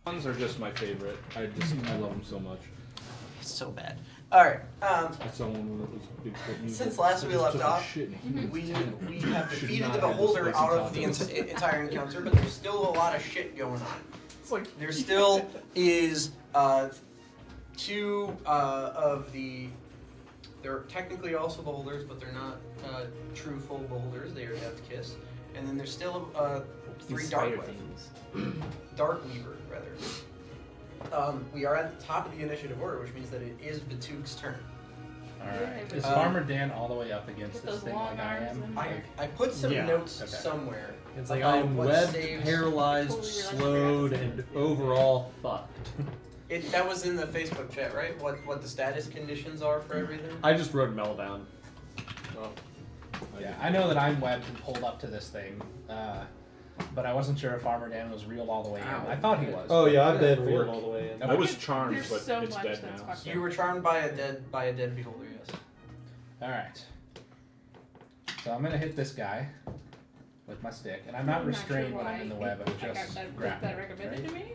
Ones are just my favorite. I love them so much. It's so bad. All right. I saw one that was Bigfoot. Since last we left off, we have defeated the Beholder out of the entire encounter, but there's still a lot of shit going on. It's like there still is two of the. They're technically also Beholders, but they're not true full Beholders. They are Death Kiss, and then there's still 3 Darkweaver, rather. We are at the top of the initiative order, which means that it is Batug's turn. Alright. Is Farmer Dan all the way up against this thing like I am? I put some notes somewhere. It's like I'm webbed, paralyzed, slowed, and overall fucked. That was in the Facebook chat, right? What the status conditions are for everything? I just wrote Meltdown. Oh. Yeah, I know that I'm webbed and pulled up to this thing, but I wasn't sure if Farmer Dan was reeled all the way in. I thought he was. Oh yeah, I've been reeled all the way in. I was charmed, There's but so it's much dead that's now. fucked You were charmed by a dead Beholder, yes. Alright. So I'm gonna hit this guy with my stick, and I'm not restrained when I'm in the web, I'm just grappled. That recommended to me?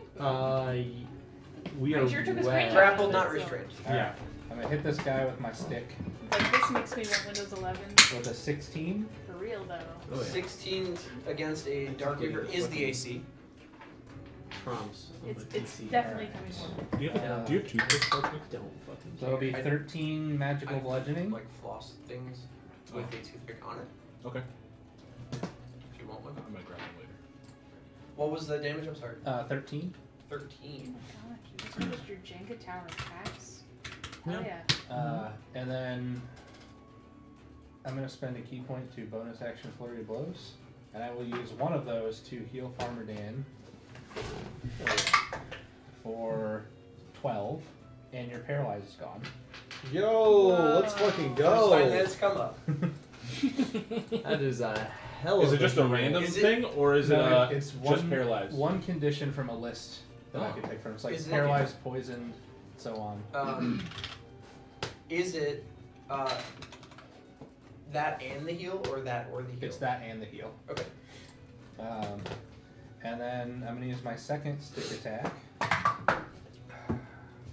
We are sure took a webbed. screenshot. Grappled, not restrained. Alright. I'm gonna hit this guy with my stick Like, this makes me want Windows 11. with a 16. For real, though. Oh, yeah. 16 against a Darkweaver is the AC. Trumps. It's definitely coming for me. Do you have toothpicks? Don't fucking. So it'll be 13 magical bludgeoning. Like floss things with a toothpick on it. Okay. If you want one. I might grab it later. What was the damage? I'm sorry. 13. 13. Oh my gosh, this was your Jenga tower attacks. Oh Yeah. yeah. And then I'm going to spend a key point to bonus action Flurry of Blows, and I will use one of those to heal Farmer Dan for 12, and your paralyze is gone. Yo, let's fucking go. 5 minutes come up. That is a hell of Is it just a random thing, or is it it's just paralyzed? One condition from a list that I could pick from. It's like paralyzed, poisoned, so on. Is it that and the heal, or that or the heal? It's that and the heal. Okay. And then I'm going to use my second stick attack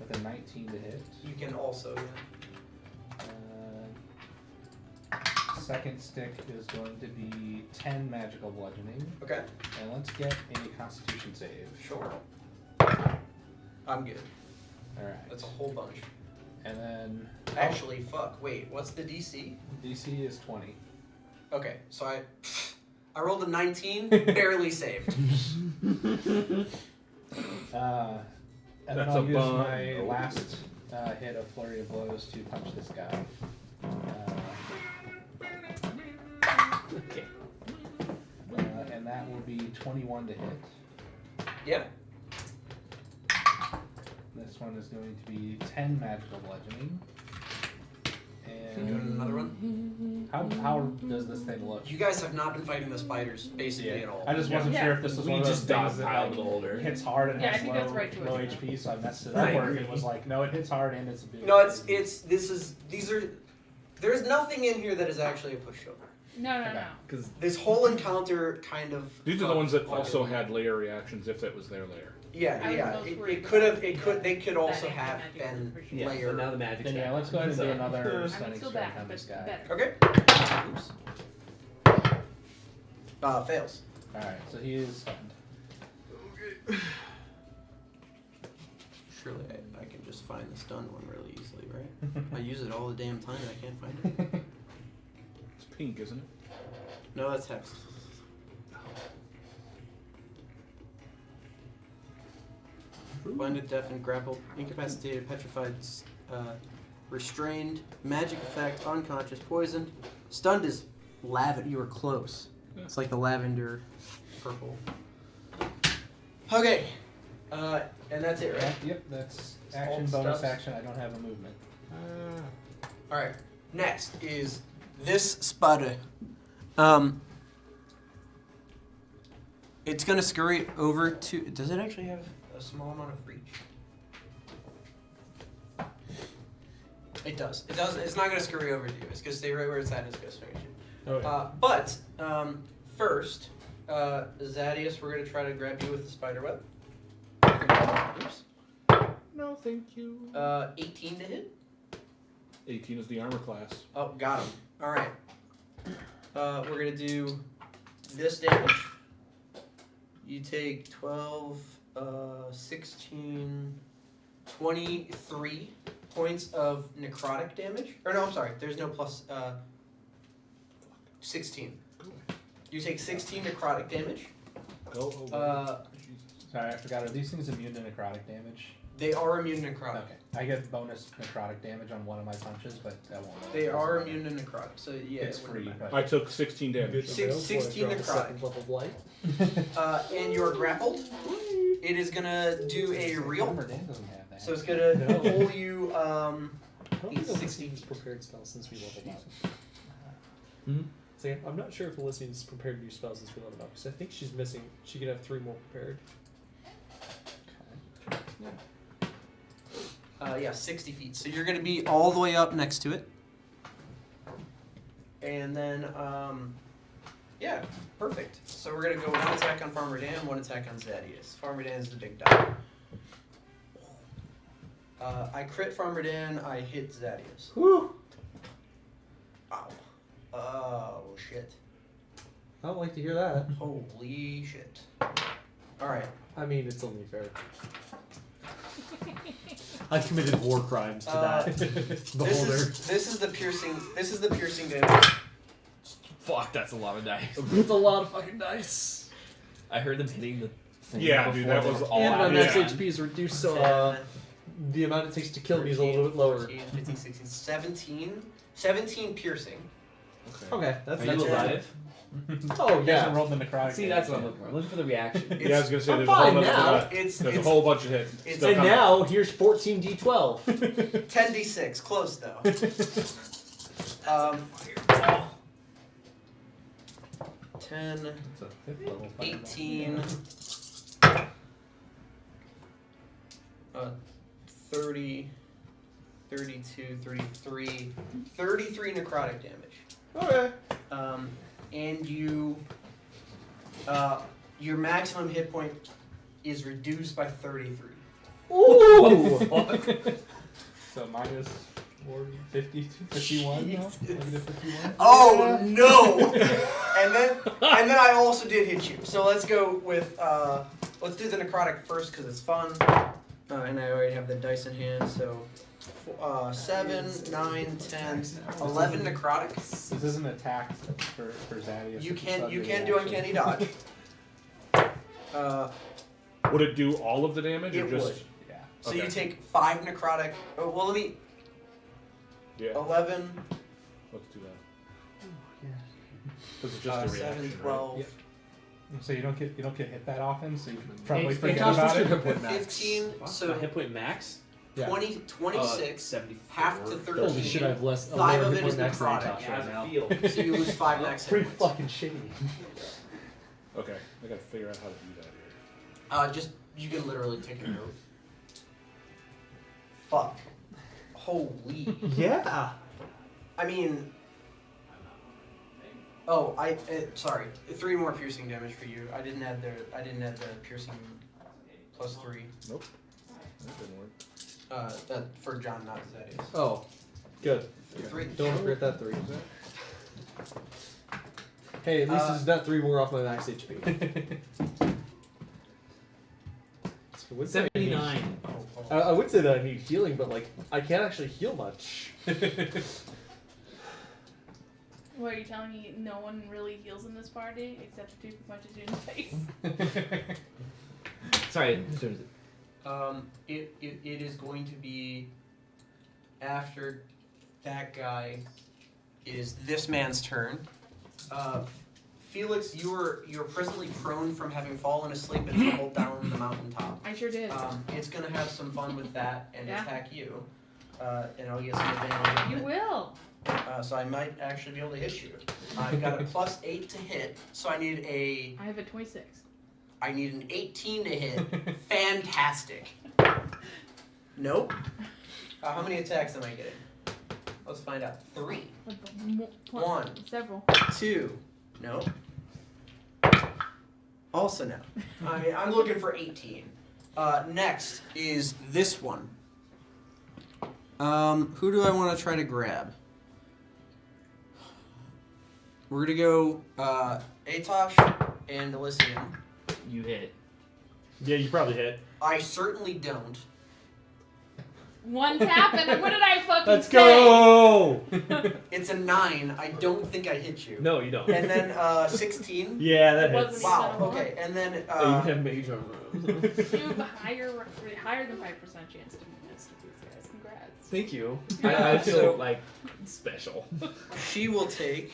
with a 19 to hit. You can also, Second stick is going to be 10 magical bludgeoning. Okay. And let's get a Constitution save. Sure. I'm good. Alright. That's a whole bunch. And then... Actually, fuck. Wait, what's the DC? DC is 20. Okay, so I rolled a 19, barely saved. And then I'll use my last hit of Flurry of Blows to punch this guy. Okay. And that will be 21 to hit. Yeah. This one is going to be 10 magical bludgeoning. And You doing another one? How does this thing look? You guys have not been fighting the spiders basically at all. I just wasn't sure if this was one of those things that older. hits hard and Yeah, I has think low, that's right to low it. HP, so I messed it up. Or if it was like, no, it hits hard and it's a big. No, there's nothing in here that is actually a pushover. No. Because This whole encounter kind of. These are the ones that also had layer reactions if that was their layer. Yeah. They could also have been layer. now the magic's Then yeah, let's go ahead and do another stunning Still strike back, on but this guy. better. Oops. Fails. Alright, so he is stunned. Surely I can just find the stun one really easily, right? I use it all the damn time and I can't find it. It's pink, isn't it? No, that's hex. Blinded, deafened, grappled, incapacitated, petrified, restrained, magic effect, unconscious, poisoned. Stunned is lavender. You were close. It's like the lavender purple. Okay. And that's it, right? Yep, that's all action, the bonus stuffs. action. I don't have a movement. Alright. Next is this spider. It's gonna scurry over to. Does it actually have a small amount of reach? It does. It does. It's not gonna scurry over to you. It's gonna stay right where it's at. And it's gonna scurry you. Okay. But first, Zadius, we're gonna try to grab you with the spider web. Oops. No, thank you. 18 to hit. 18 is the armor class. Oh, got him. All right. We're gonna do this damage. You take 12, 16, 23 points of necrotic damage. Or no, I'm sorry. There's no plus. 16. You take 16 necrotic damage. Go away. Sorry, I forgot. Are these things immune to necrotic damage? They are immune to necrotic. Okay. I get bonus necrotic damage on one of my punches, but that won't. They are immune to necrotic, so yeah. It's it wouldn't free, matter. but I took 16 damage. 16 necrotic. Level of light. And you're grappled. It is gonna do a reel. Armor Dan doesn't have that. So it's gonna No. pull you. I don't think the 60 listening is prepared spell since we leveled up. Hmm? So yeah, I'm not sure if the listening is prepared new spells since we leveled up. Because I think she's missing. She could have 3 more prepared. Yeah, 60 feet. So you're gonna be all the way up next to it. And then, yeah, perfect. So we're gonna go 1 attack on Farmer Dan, 1 attack on Zadius. Farmer Dan is the big die. I crit Farmer Dan, I hit Zadius. Whew! Ow. Oh, shit. I don't like to hear that. Holy shit. Alright. I mean, it's only fair. I committed war crimes to that. Beholder. This is the piercing damage. Fuck, that's a lot of dice. It's a lot of fucking dice. I heard them hitting the thing Yeah, before dude, that they was were all And my out. max Yeah. HP is reduced, so 10, the amount it takes to kill me is a 13, little bit lower. 14, 15, 16, 17. 17 piercing. Okay. Okay, that's Are you not bad. alive? Oh You guys yeah. rolled the necrotic. See, that's what I'm looking for. I'm looking for the reaction. Yeah, I was gonna say I'm there's a whole fine bunch now. of It's there's a whole bunch of hits. it's- still And coming. now here's 14d12. 10d6. Close though. 10, It's a 5th level fighter. 18, 30, 32, 33, 33 necrotic damage. Okay. And you, your maximum hit point is reduced by 33. Ooh! So minus 50 to 51 now? Jesus. Negative 51? Oh no! and then I also did hit you. So let's go with let's do the necrotic first because it's fun. And I already have the dice in hand. So 7, 9, 10, 11 necrotic. This isn't attack for Zadius. You it's can sudden do reaction. uncanny dodge. Would it do all of the damage or It just? would. Yeah. So Okay. you take 5 necrotic. Oh, well, let me. Yeah. 11, Let's do that. Because it's just a 7, reaction, 12, Yep. So you don't get hit that often, so you probably Hey, forget Josh, about what's your it. hit point max? 15. So My hit point max? 20, 26, 74. half to 13. Holy shit, I have less. 5 lower of hit it point is max than necrotic. Josh Yeah, right how's now. it feel? So you lose 5 max hit Pretty points. fucking shitty. Okay, I gotta figure out how to do that here. Just you can literally take a note. Fuck. Holy. Yeah. I mean. Oh, sorry. 3 more piercing damage for you. I didn't add the piercing plus 3. Nope. That didn't work. That for John, not Zadius. Oh, good. 3. Don't forget that 3. Hey, at least it's not 3 more off my max HP. So I would say I need- 79. I would say that I need healing, but like I can't actually heal much. What, are you telling me no one really heals in this party except for 2 punches you in the face? Sorry, whose turn is it? It is going to be after that guy. It is this man's turn. Felix, you're presently prone from having fallen asleep and tumbled down the mountaintop. I sure did. It's gonna have some fun with that and Yeah. attack you, and I'll get some advantage. on You it. will. So I might actually be able to hit you. I've got a +8 to hit, so I need I have a 26. an 18 to hit. Fantastic. Nope. How many attacks am I getting? Let's find out. 3, 1. Several. 2. Nope. Also no. I mean, I'm looking for 18. Next is this one. Who do I want to try to grab? We're gonna go Atosh and Elysium. You hit. Yeah, you probably hit. I certainly don't. One tap, and what did I fucking Let's say? go! It's a 9. I don't think I hit you. No, you don't. And then 16. Yeah, that Wasn't hits. even Wow. a one. Okay. And then Oh, you have mage armor. You have a higher than 5% chance to miss with these guys. Congrats. Thank you. Yeah, I feel so- like special. she will take.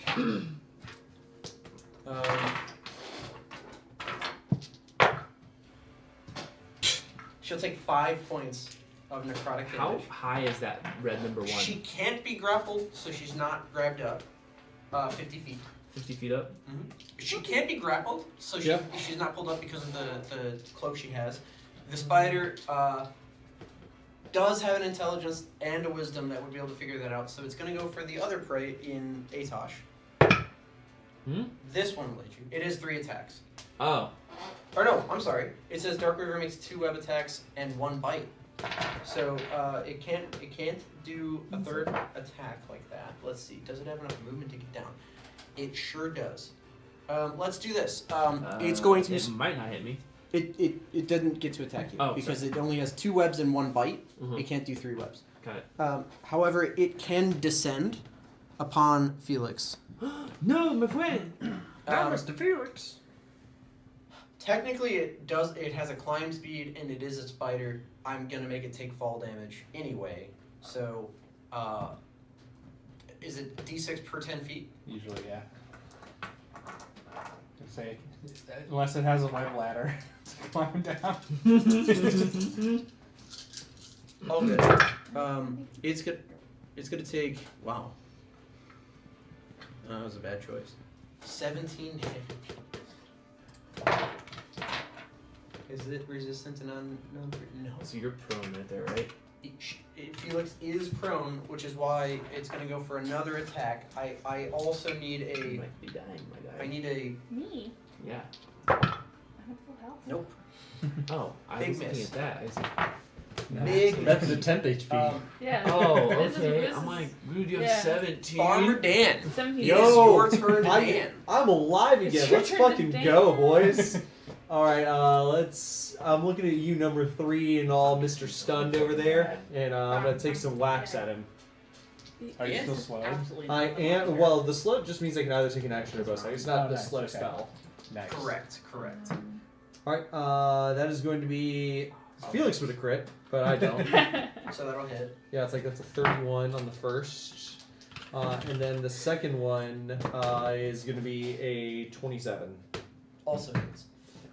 She'll take 5 points of necrotic damage. How high is that red number 1? She can't be grappled, so she's not grabbed up. 50 feet. 50 feet up? She can't be grappled, so she's not pulled up because of the cloak she has. The spider does have an intelligence and a wisdom that would be able to figure that out, so it's going to go for the other prey in Atosh. This one will hit you. It is 3 attacks. Oh. Or no, I'm sorry. It says Dark River makes 2 web attacks and 1 bite. So it can't do a third attack like that. Let's see. Does it have enough movement to get down? It sure does. Let's do this. It's going to. It might not hit me. It doesn't get to attack you because it only has 2 webs and 1 bite. It can't do 3 webs. Got it. However, it can descend upon Felix. No, my friend. Mr. Felix. Technically, it does. It has a climb speed, and it is a spider. I'm gonna make it take fall damage anyway. So, is it D6 per 10 feet? Usually, yeah. Say, unless it has a web ladder to climb down. All good. It's gonna take. Wow. That was a bad choice. 17 damage. Is it resistant to no? So you're prone right there, right? Felix is prone, which is why it's going to go for another attack. I also need You a. might be dying, my guy. I need a. Me? Yeah. I have full health. Nope. Oh, I Big was looking miss. at that. I said, Big. That's the 10th HP. Yeah. oh, This is- okay. this I'm is- like, dude, you have yeah. 17. Farmer Dan. 17. Yo. It's your turn to Dan. I'm alive again. It's your Let's turn to fucking Dan. go, boys. All right, let's. I'm looking at you, number 3, and all, Mr. Stunned over there, and I'm gonna take some whacks at him. Are you Yes. still slowed? Absolutely I not. am. Well, the slow just means I can either take an action or both. It's not Oh, the nice, slow okay. spell. Nice. Correct. All right, that is going to be Felix with a crit, but I don't. So that'll hit. Yeah, it's like that's a 31 on the first, and then the second one is going to be a 27. Also hits.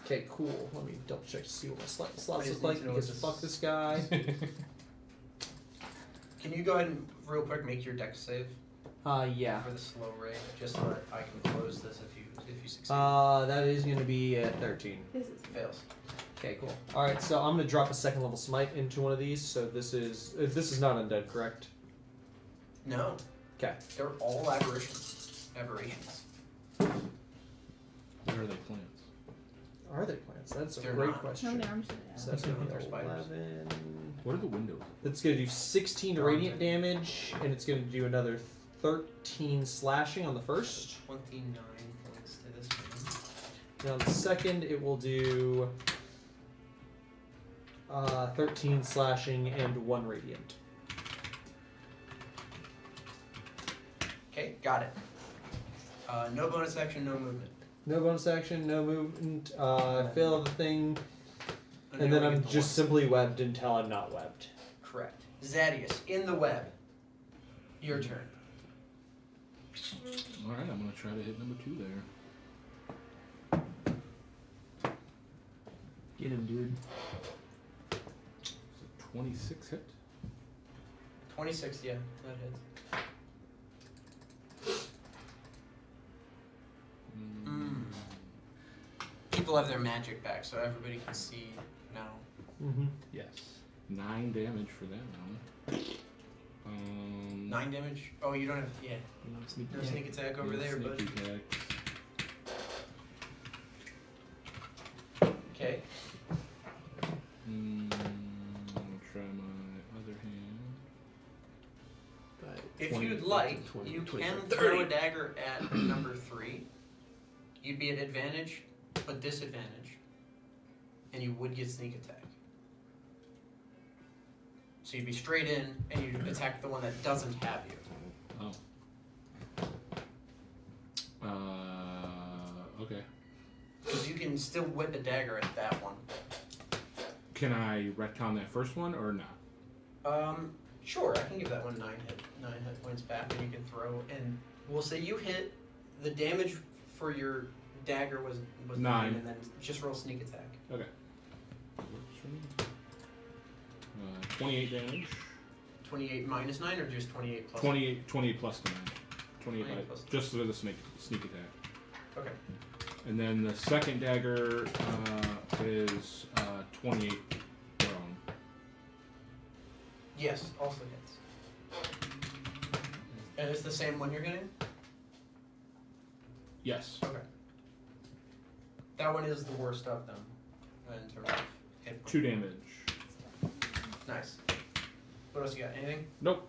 Okay, cool. Let me double check to see what my slots I just look like need to know because what fuck this guy. Can you go ahead and real quick make your dex save Yeah. for the slow ray, just so that I can close this if you succeed? That is going to be at 13. This is Fails. Okay, cool. All right, so I'm going to drop a second level smite into one of these. So this is not undead, correct? No. Okay. They're all aberrations. Aberrations. Where are they plants? Are they plants? That's a They're great not. question. no damage. So that's going to be They're spiders. 11. What are the windows? That's going to do 16 radiant damage, and it's going to do another 13 slashing on the first. 29 points to this one. And on the second, it will do 13 slashing and 1 radiant. Okay, got it. No bonus action, no movement. No bonus action, no movement. Fail the thing, and then we I'm get the just one. simply webbed until I'm not webbed. Correct. Zadius, in the web. Your turn. Alright, I'm gonna try to hit number 2 there. Get him, dude. It's a 26 hit. 26, yeah, that hits. People have their magic back, so everybody can see now. Mm-hmm. Yes. 9 damage for that one. 9 damage? Oh, you don't have, yeah. No sneak No attack. sneak attack over there, sneak but. attack. Okay. If 20, you'd like, 20, you 20, can 30. throw a dagger at number 3. You'd be at advantage, but disadvantage. And you would get sneak attack. So you'd be straight in, and you'd attack the one that doesn't have you. Okay. Because you can still whip a dagger at that one. Can I retcon that first one or not? Sure, I can give that one 9 hit points back, and you can throw. And we'll say you hit. The damage for your dagger was 9, and then just roll sneak attack. Okay. 28 damage. 28 minus 9, or just 28 plus? 28 plus the 9. 28 plus just for the sneak attack. Okay. And then the second dagger is 28 thrown. Yes, also hits. And it's the same one you're hitting? Yes. Okay. That one is the worst of them in terms of hit points. 2 damage. Nice. What else you got? Anything? Nope.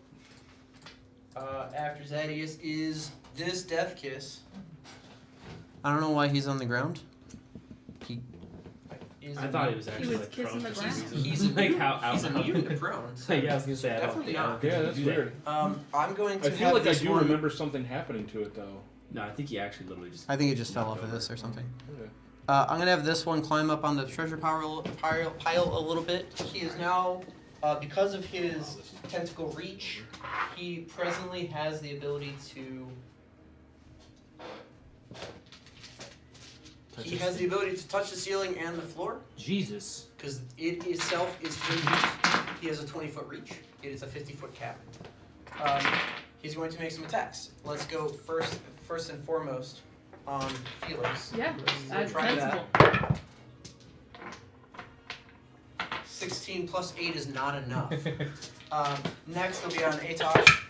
After Zadius is this Death Kiss. I don't know why he's on the ground. I thought he was He actually was like kissing prone the for some ground. reason. He's like how he's immune to prone. So yeah, I was gonna say definitely not. Yeah, that's weird. I'm going to I feel have like I this do one. remember something happening to it though. No, I think he actually literally just. I think it just fell off of this or something. Okay. I'm gonna have this one climb up on the treasure pile a little bit. He is now, because of his tentacle reach, he presently has the ability to. He has the ability to touch the ceiling and the floor, Jesus. because it itself is 10 feet. He has a 20-foot reach. It is a 50-foot cabin. He's going to make some attacks. Let's go first and foremost on Felix. Yeah, that's try sensible. that. 16 plus 8 is not enough. Next will be on Atosh.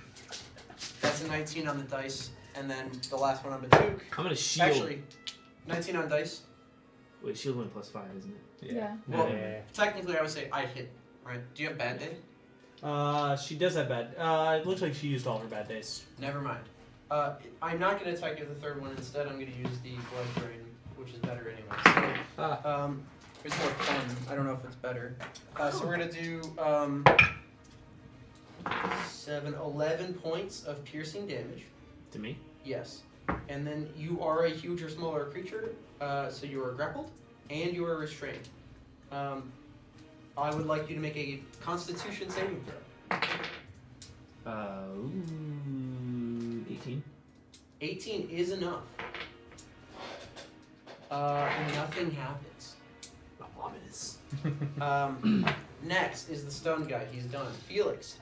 That's a 19 on the dice. And then the last one on Batuk. I'm gonna shield. Actually, 19 on dice. Wait, shield went +5, isn't it? Yeah. Well, technically I would say I hit, right? Do you have bad day? She does have bad. It looks like she used all her bad days. Never mind. I'm not going to attack you with the third one. Instead, I'm going to use the Blood Drain, which is better anyway. So, it's more fun. I don't know if it's better. So we're going to do 11 points of piercing damage. To me? Yes. And then you are a huge or smaller creature, so you are grappled, and you are restrained. I would like you to make a Constitution saving throw. 18. 18 is enough. Nothing happens. Ominous. Next is the stunned guy. He's done. Felix.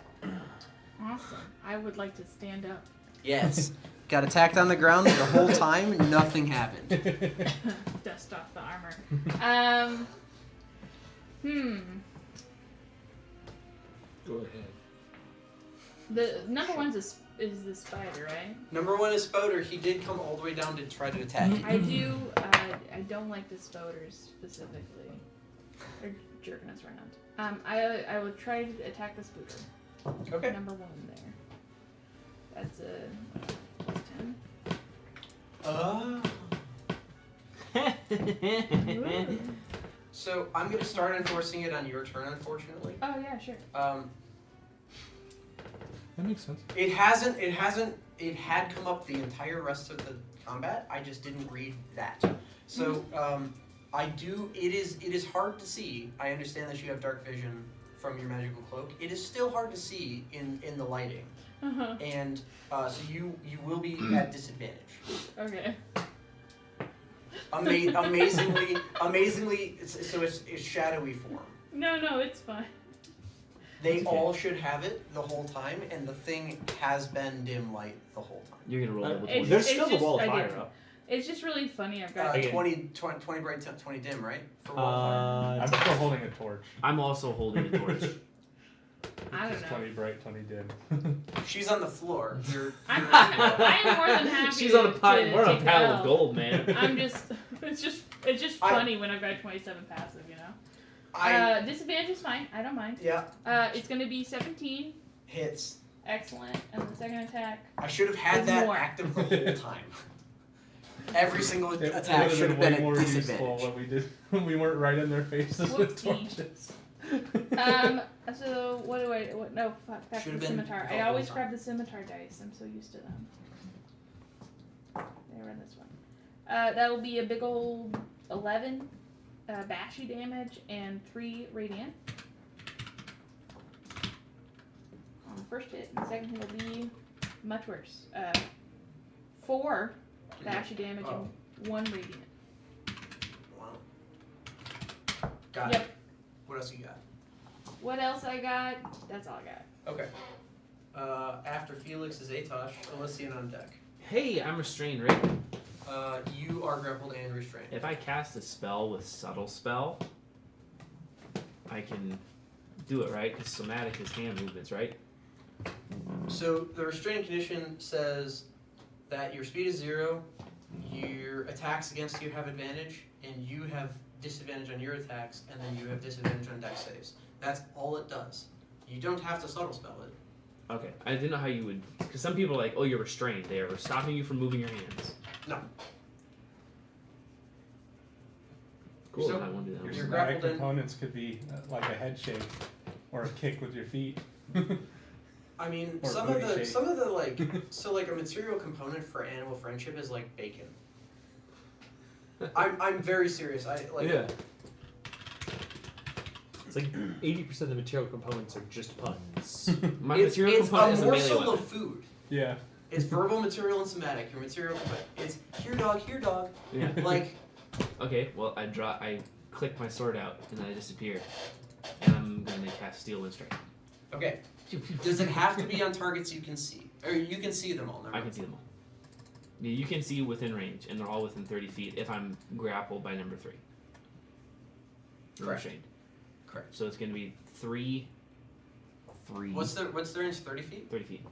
Awesome. I would like to stand up. Yes. Got attacked on the ground the whole time. Nothing happened. Dust off the armor. Go ahead. The number one is the spider, right? Number 1 is Spoder. He did come all the way down to try to attack you. I do. I don't like the spoders specifically. They're jerking us around. I would try to attack the spooder. Okay. Number 1 there. That's a +10. Ooh. So I'm going to start enforcing it on your turn, unfortunately. Oh yeah, sure. That makes sense. It had come up the entire rest of the combat. I just didn't read that. So it is hard to see. I understand that you have dark vision from your magical cloak. It is still hard to see in the lighting. Uh-huh. And so you will be at disadvantage. Okay. Amazingly, so it's shadowy form. No, it's fine. They all should have it the whole time, and the thing has been dim light the whole time. You're gonna roll double It's- There's it's still the just- wall of I fire get- up. It's just really funny. I've got 20 bright, 20 dim, right? For wall of fire. I'm still holding a torch. I'm also holding a torch. I don't Just know. 20 bright, 20 dim. She's on the floor. I am more than happy. She's on a pile. We're on a take the pile L. of gold, man. I'm just. It's just funny when I've got 27 passive, you know. Disadvantage is fine. I don't mind. Yeah, It's gonna be 17, hits. Excellent. And the second attack. I should have had It's that more. active the whole time. Every single It attack would've should have been way a more useful disadvantage. when we did when we weren't right in their faces with Whoopsie. torches. So what do I? What? No, fuck. Back to Should've the been scimitar. the I whole always time. grab the scimitar dice. I'm so used to them. They run this one. That will be a big old 11 bashy damage and 3 radiant. On the first hit, and the second hit will be much worse. 4 bashy damage and 1 radiant. Wow. Got Yep. it. What else you got? What else I got? That's all I got. Okay. After Felix is Atosh, Elysian on deck. Hey, I'm restrained, right? You are grappled and restrained. If I cast a spell with subtle spell, I can do it, right? Because somatic is hand movements, right? So the restrained condition says that your speed is 0, your attacks against you have advantage, and you have disadvantage on your attacks, and then you have disadvantage on dex saves. That's all it does. You don't have to subtle spell it. Okay, I didn't know how you would, because some people are like, oh, you're restrained. They are stopping you from moving your hands. No. Cool, So, I won't do that. you're Your one. grappled somatic in. components could be like a head shake or a kick with your feet. I mean, Or some of booty the shake. like, so like a material component for animal friendship is like bacon. I'm very serious. I like. Yeah. It's like 80% of the material components are just puns. My It's material a component is a melee morsel weapon. of food. Yeah. It's verbal material and somatic. Your material, it's here dog, here dog. Yeah. Like, Okay, well, I click my sword out, and then I disappear. And I'm going to cast Steel Wind Strike. okay. Does it have to be on targets you can see, or you can see them all? Never I mind. can see them all. Yeah, you can see within range, and they're all within 30 feet if I'm grappled by number 3. Correct. Restrained. Correct. So it's going to be 3. What's the range? 30 feet. 30 feet.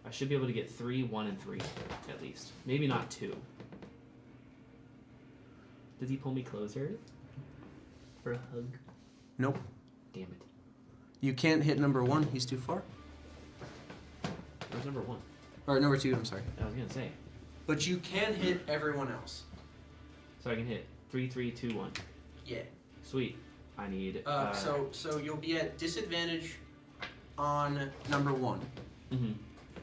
I should be able to get 3, 1, and 3, at least. Maybe not 2. Does he pull me closer for a hug? Nope. Damn it. You can't hit number 1. He's too far. Where's number 1? Or number 2. I'm sorry. I was going to say. But you can hit everyone else. So I can hit 3, 3, 2, 1. Yeah. Sweet. I need. So you'll be at disadvantage on number 1. Mm-hmm.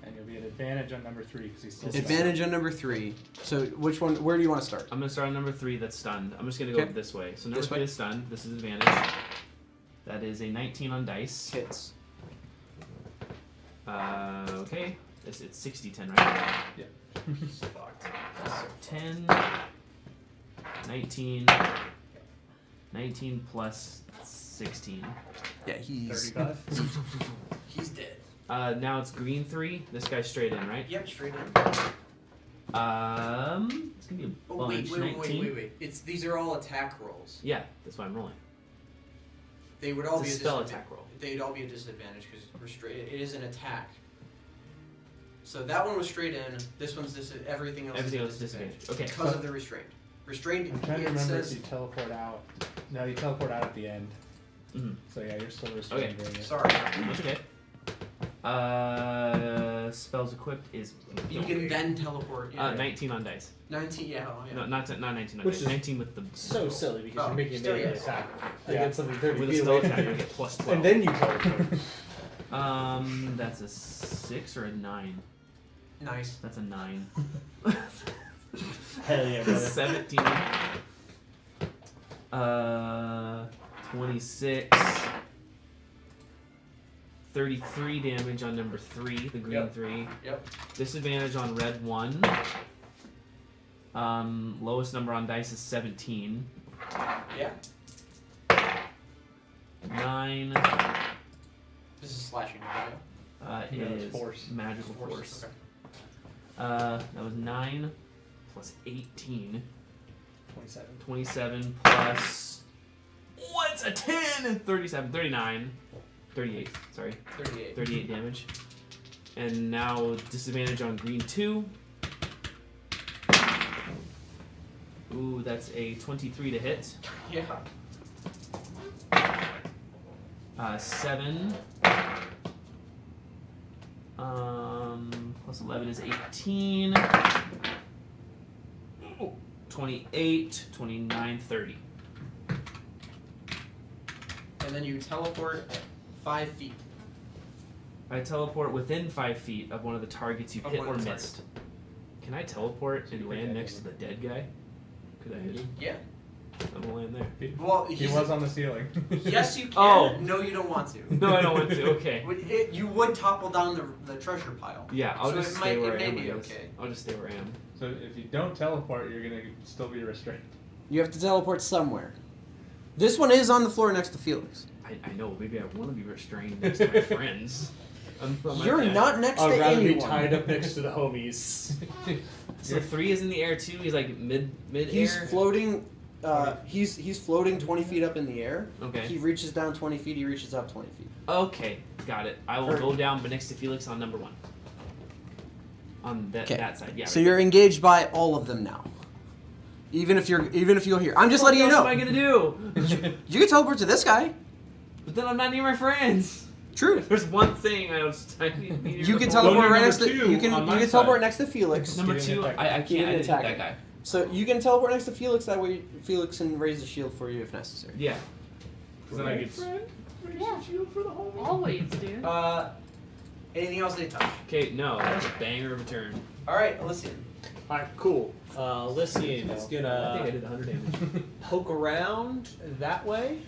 And you'll be at advantage on number 3 because he's still Advantage on number 3. So which one? Where do you want to start? I'm gonna start on number 3 that's stunned. I'm just gonna go Okay. this way. So number This 3 way? is stunned. This is advantage. That is a 19 on dice. Hits. Okay. It's 60-10, right? Yeah. Fucked. So 10, 19, 19 plus 16. Yeah, he's 35. he's dead. Now it's green 3. This guy's straight in, right? Yep, straight in. It's gonna be a Oh bunch. wait, 19. wait. It's these are all attack rolls. Yeah, that's why I'm rolling. They would all It's a be spell disadvantage. attack roll. They'd all be a disadvantage because restrained. It is an attack. So that one was straight in. This one's everything else. Everything is else is disadvantage. Okay. because of the restrained. Restrained. I'm trying to it remember says. if you teleport out. No, you teleport out at the end. Mhm. So yeah, you're still restrained. Okay. Right? Sorry. That's okay. Spells equipped is You can then teleport. Yeah. 19 on dice. 19. Yeah. Oh, yeah. No, not 19 on Which dice. is 19 with the So silly because Oh, you're making a still melee yes. attack Yeah. against something 30 with a feet spell away attack from you you. get plus 12. And then you teleport. That's a 6 or a 9. Nice. That's a 9. Hell yeah, brother. 17. 26. 33 damage on number 3, the green Yep. 3. Yep. Disadvantage on red 1. Lowest number on dice is 17. Yeah. 9. This is slashing. Right? It No, it's is force. magical force. Okay. That was 9 plus 18. 27. 27 plus. What's a 10? 37. 39. 38. Sorry. 38. 38 damage. And now disadvantage on green 2. Ooh, that's a 23 to hit. Yeah. 7. Plus 11 is 18. 28, 29, 30. And then you teleport 5 feet. I teleport within 5 feet of one of the targets you Of hit one or of the missed. Can I teleport and land next to the dead guy? Could I hit him? Yeah. I'm gonna land there. Well, He was on the ceiling. Yes, you can. Oh. No, you don't want to. No, I don't want to. Okay. You would topple down the treasure pile. Yeah, I'll So just it stay might- where it I am. may be I guess. okay. I'll just stay where I am. So if you don't teleport, you're gonna still be restrained. You have to teleport somewhere. This one is on the floor next to Felix. I know. Maybe I want to be restrained next to my friends. You're not next I'd to rather be anyone. tied up next to the homies. So 3 is in the air too. He's like mid He's air. floating. He's floating 20 feet up in the air. Okay. He reaches down 20 feet. He reaches up 20 feet. Okay, got it. I will Or- go down, but next to Felix on number 1. On that Okay. that side, yeah. So you're engaged by all of them now. Even if you're here, I'm just letting you know. What am I gonna do? You can teleport to this guy. But then I'm not near my friends. True. There's one thing I need You can to teleport near right number next to. two You can on my teleport side. next to Felix. Number Getting 2, attacked. I Getting can't. I didn't hit attacked. that guy. So you can teleport next to Felix. That way, Felix can raise the shield for you if necessary. Yeah. Because then I get. Yeah. Always, dude. Anything else they touch? Okay, no, that's a banger of a turn. All right, Elysian. Alright, cool. Lycian is I think I gonna did 100 damage. poke around that way.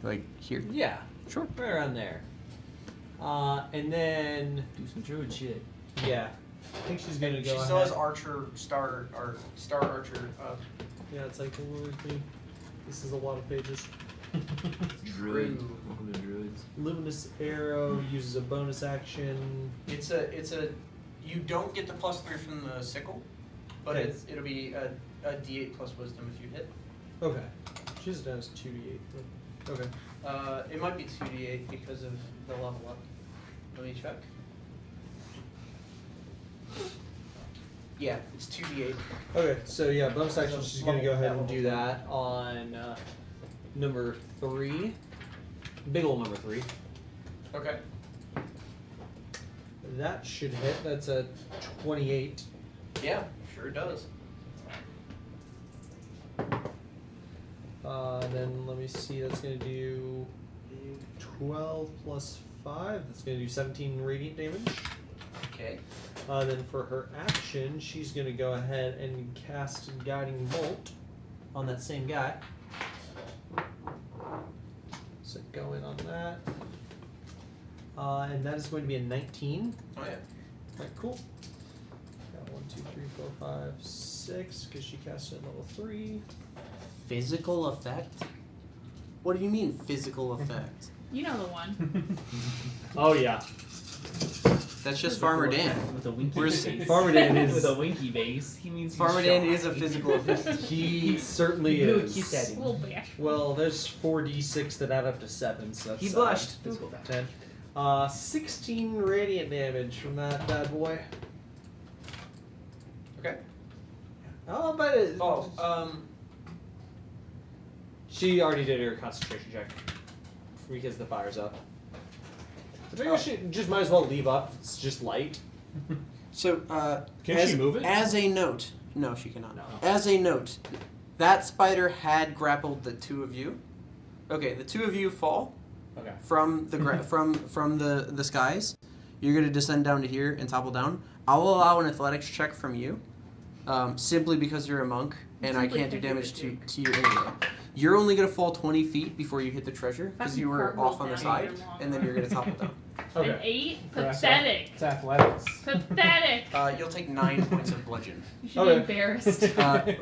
Like here. Yeah, Sure. right around there. And then, Do some druid shit. yeah, I think she's gonna go She ahead. still has Archer, Star Archer. Yeah, it's like the word thing. This is a lot of pages. Druid. True. Welcome to druids. Luminous Arrow uses a bonus action. It's a. You don't get the +3 from the sickle, but Okay. it'll be a D8 plus Wisdom if you hit. Okay. She's done as 2d8. Okay. It might be 2D8 because of the level up. Let me check. Yeah, it's 2D8. Okay, so yeah, bonus action, So she's gonna go level- ahead that and do level. that on number 3. Big ol' number 3. Okay. That should hit. That's a 28. Yeah, sure does. Then let me see, that's gonna do 12 plus 5. That's gonna do 17 radiant damage. Okay. Then for her action, she's gonna go ahead and cast Guiding Bolt on that same guy. So go in on that. And that is going to be a 19. Oh yeah. Alright, cool. Got 1, 2, 3, 4, 5, 6, because she cast it at level 3. Physical effect? What do you mean physical effect? You know the one. Oh yeah. That's just Farmer Dan. With a winky Where's face. Farmer Dan is- With a winky face. He means he's Farmer Dan shy. is a physical effect. He certainly Really is. keep that A in. little bashful. Well, there's 4d6 that add up to 7, so that's He blushed. physical effect. 16 radiant damage from that bad boy. Okay. Oh, but it, Oh, she already did her concentration check because the fire's up. I think she just might as well leave up. It's just light. So, Can as, she move it? As a note, no, she cannot. No. As a note, that spider had grappled the two of you. Okay, the two of you fall Okay. from the from the skies. You're gonna descend down to here and topple down. I'll allow an athletics check from you, simply because you're a monk and I Simply can't do because damage you're a to you anyway. You're only gonna fall 20 feet before you hit the treasure because Fucking you were cartwheel off on the down side, your long and then you're gonna topple down. An 8? Correct. Pathetic. It's athletics. Pathetic. You'll take 9 points of bludgeon. You should Okay. be embarrassed.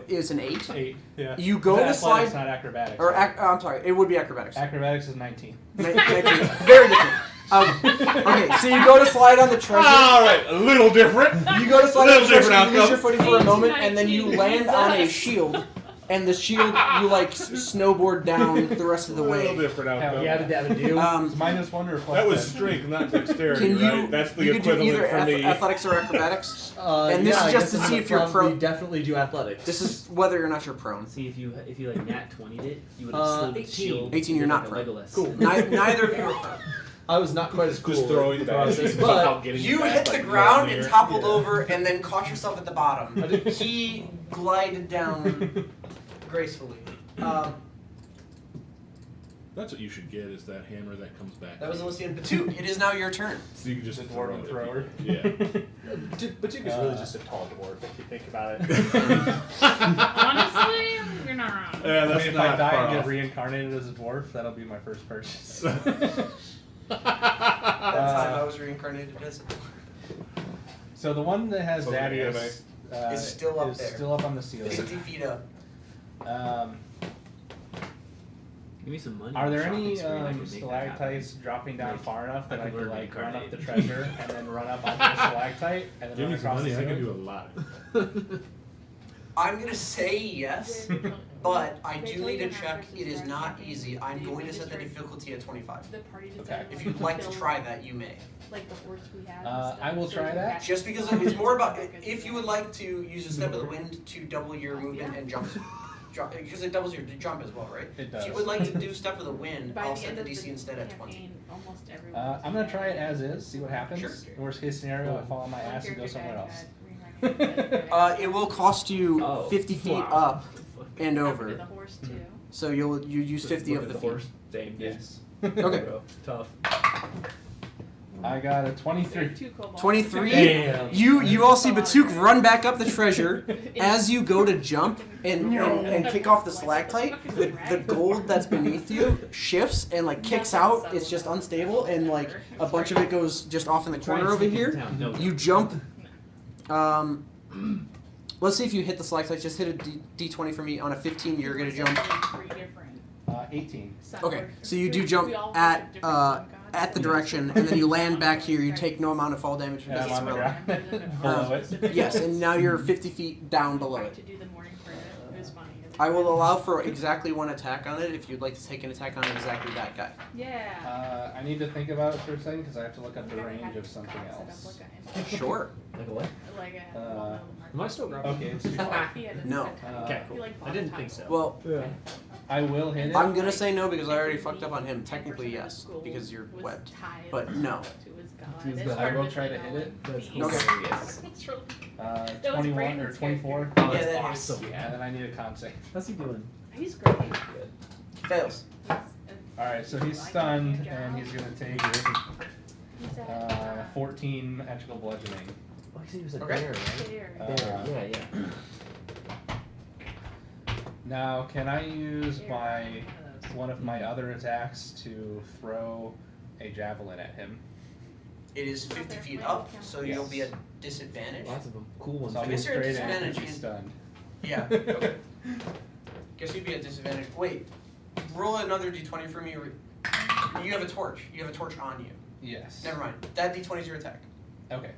It's an 8. 8. Yeah. You go to It's slide, athletics, not acrobatics. or I'm sorry, it would be acrobatics. Acrobatics is 19. Very different. Okay, so you go to slide on the treasure. All right, a little different. You go to slide on the Little different treasure. You lose outcome. your footing for a 18, moment, and then you 19, land on a Jesus. shield. And the shield, you like snowboard down the rest of the A little way. different Hell outcome. Yeah, did that do? Um, It's -1 or plus That was 10. strength, not dexterity, Can you? right? That's the You could do equivalent either from the. athletics or acrobatics. And this yeah, is I just guess to I'm see gonna if you're probably pro. definitely do athletics. This is whether or not you're prone. See if you like nat 20'd it, you would have slid the 18. shield. 18, you you're did not like a prone. Legolas. Cool. Neither of you are prone. I was not quite as cool. Just throwing with the back. process, Somehow but getting You it back, hit the like, ground near. and toppled Yeah. over, and then caught yourself at the bottom. He glided down gracefully. That's what you should get, is that hammer that comes back. That was Elysian Batuk. It is now your turn. So you can just The throw dwarven it. thrower. Yeah. Batuk is really just a tall dwarf if you think about it. Honestly, you're not wrong. Yeah, that's if not I die far and get off. reincarnated as a dwarf, that'll be my first purchase. That time I was reincarnated as So the one that has So the Thaddeus Is still up there. Still up on the ceiling. 50 feet up. Give me some money. Are there Shopping any spree, and I can make that happen. stalactites dropping down Like, far enough that I I could could learn like run up the reincarnate. treasure and then run up onto the stalactite and then Give run me some across the money, I can ceiling? do a lot. I'm gonna say yes, but I do need to check. It is not easy. I'm going to set the difficulty at 25. The party Okay. decided If you'd like to try that, you may. like the horse we had. I will try that. Just because it's more about if you would like to use a step of the wind to double your movement and jump, because it doubles your jump as well, right? It If does. you would like to do step of the wind, By I'll the set end the of DC instead at 20. campaign, almost everyone I'm gonna try it as is, see what happens. Sure. Worst case scenario, I fall on my ass and go somewhere else. It will cost you Oh, 50 feet wow. up and The over. horse too. So you use 50 Look of at the the horse. feet. Same. Yes. Okay. Bro. Tough. I got a 23. 23. Damn. You all see Batuk run back up the treasure as you go to jump and kick off the stalactite. The gold that's beneath you shifts and like kicks out. It's just unstable and like a bunch of it goes just off in the corner over here. You jump. Let's see if you hit the stalactite. Just hit a D20 for me. On a 15, you're gonna jump. 18. Okay, so you do jump at the direction, and then you land back here. You take no amount of fall damage And because I'm it's on the relevant. ground. Below it. Yes, and now you're 50 feet down below it. I will allow for exactly one attack on it if you'd like to take an attack on exactly that guy. Yeah. I need to think about it for a second because I have to look up the range of something else. Sure. Like a what? Like a. Am I still grabbing? Okay, it's too far. No. Okay, cool. I didn't think so. Well, I will hit it. I'm gonna say no because I already fucked up on him. Technically, yes, because you're webbed. But no. I will try to hit it. That's Okay. hilarious. 21 or 24. Oh, Yeah, that's that awesome. And then I need a con save. How's he doing? He's great. Fails. Alright, so he's stunned and he's gonna take 14 magical bludgeoning. Oh, he was a Okay. bear, right? Uh, Yeah, yeah. Now, can I use one of my other attacks to throw a javelin at him? It is 50 feet up, so you'll be at disadvantage. Lots of them. Cool ones. So I'll I be guess you're at straight in and disadvantage be in- stunned. Yeah. Okay. Guess you'd be at disadvantage. Wait. Roll another d20 for me. You have a torch. You have a torch on you. Yes. Never mind. That d20 is your attack. Okay.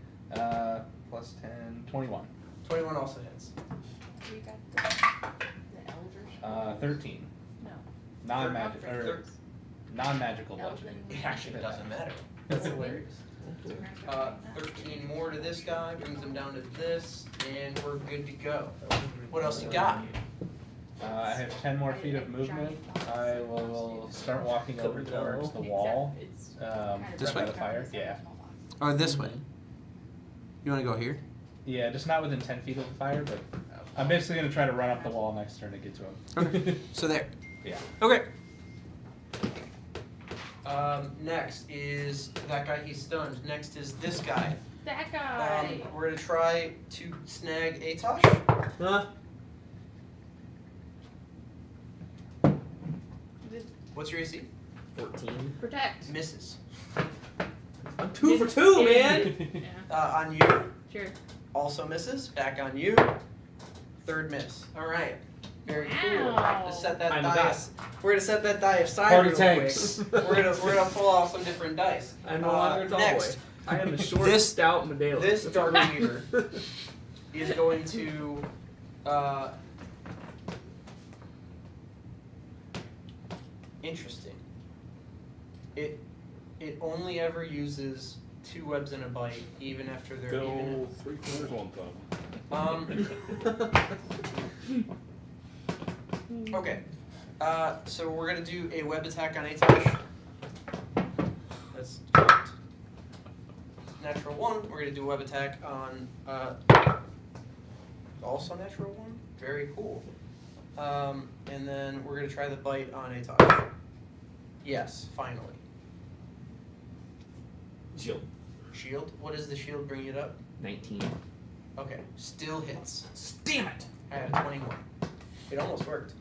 Plus 10, 21. 21 also hits. 13. No. Non-magic or Thir- non-magical bludgeoning. It actually doesn't matter. That's hilarious. 13 more to this guy, brings him down to this, and we're good to go. What else you got? I have 10 more feet of movement. I will start walking over towards the wall. This right by way? the fire. Yeah. Or this way. You want to go here? Yeah, just not within 10 feet of the fire, but I'm basically going to try to run up the wall next turn to get to him. Okay. So there. Yeah. Okay. Next is that guy. He's stunned. Next is this guy. That guy. We're gonna try to snag Atosh. Huh? What's your AC? 14. Protect. Misses. I'm 2 for 2, man! Yeah. On you. Sure. Also misses. Back on you. Third miss. All right. Very cool. Wow. Let's set that I'm die. back. We're gonna set that die aside Party real tanks. quick. We're gonna pull off some different dice. I'm no longer a tall next. boy. I am a short, This- stout Medela. This Dark Weaver is going to interesting. It only ever uses 2 webs and a bite, even after they're even. Go 3/4 one thumb. Okay. So we're gonna do a web attack on Atosh. That's correct. Natural 1. We're gonna do a web attack on. Also natural 1. Very cool. And then we're gonna try the bite on a touch. Yes, finally. Shield. Shield. What does the shield bring it up? 19. Okay, still hits. Damn it! I had a 21. It almost worked.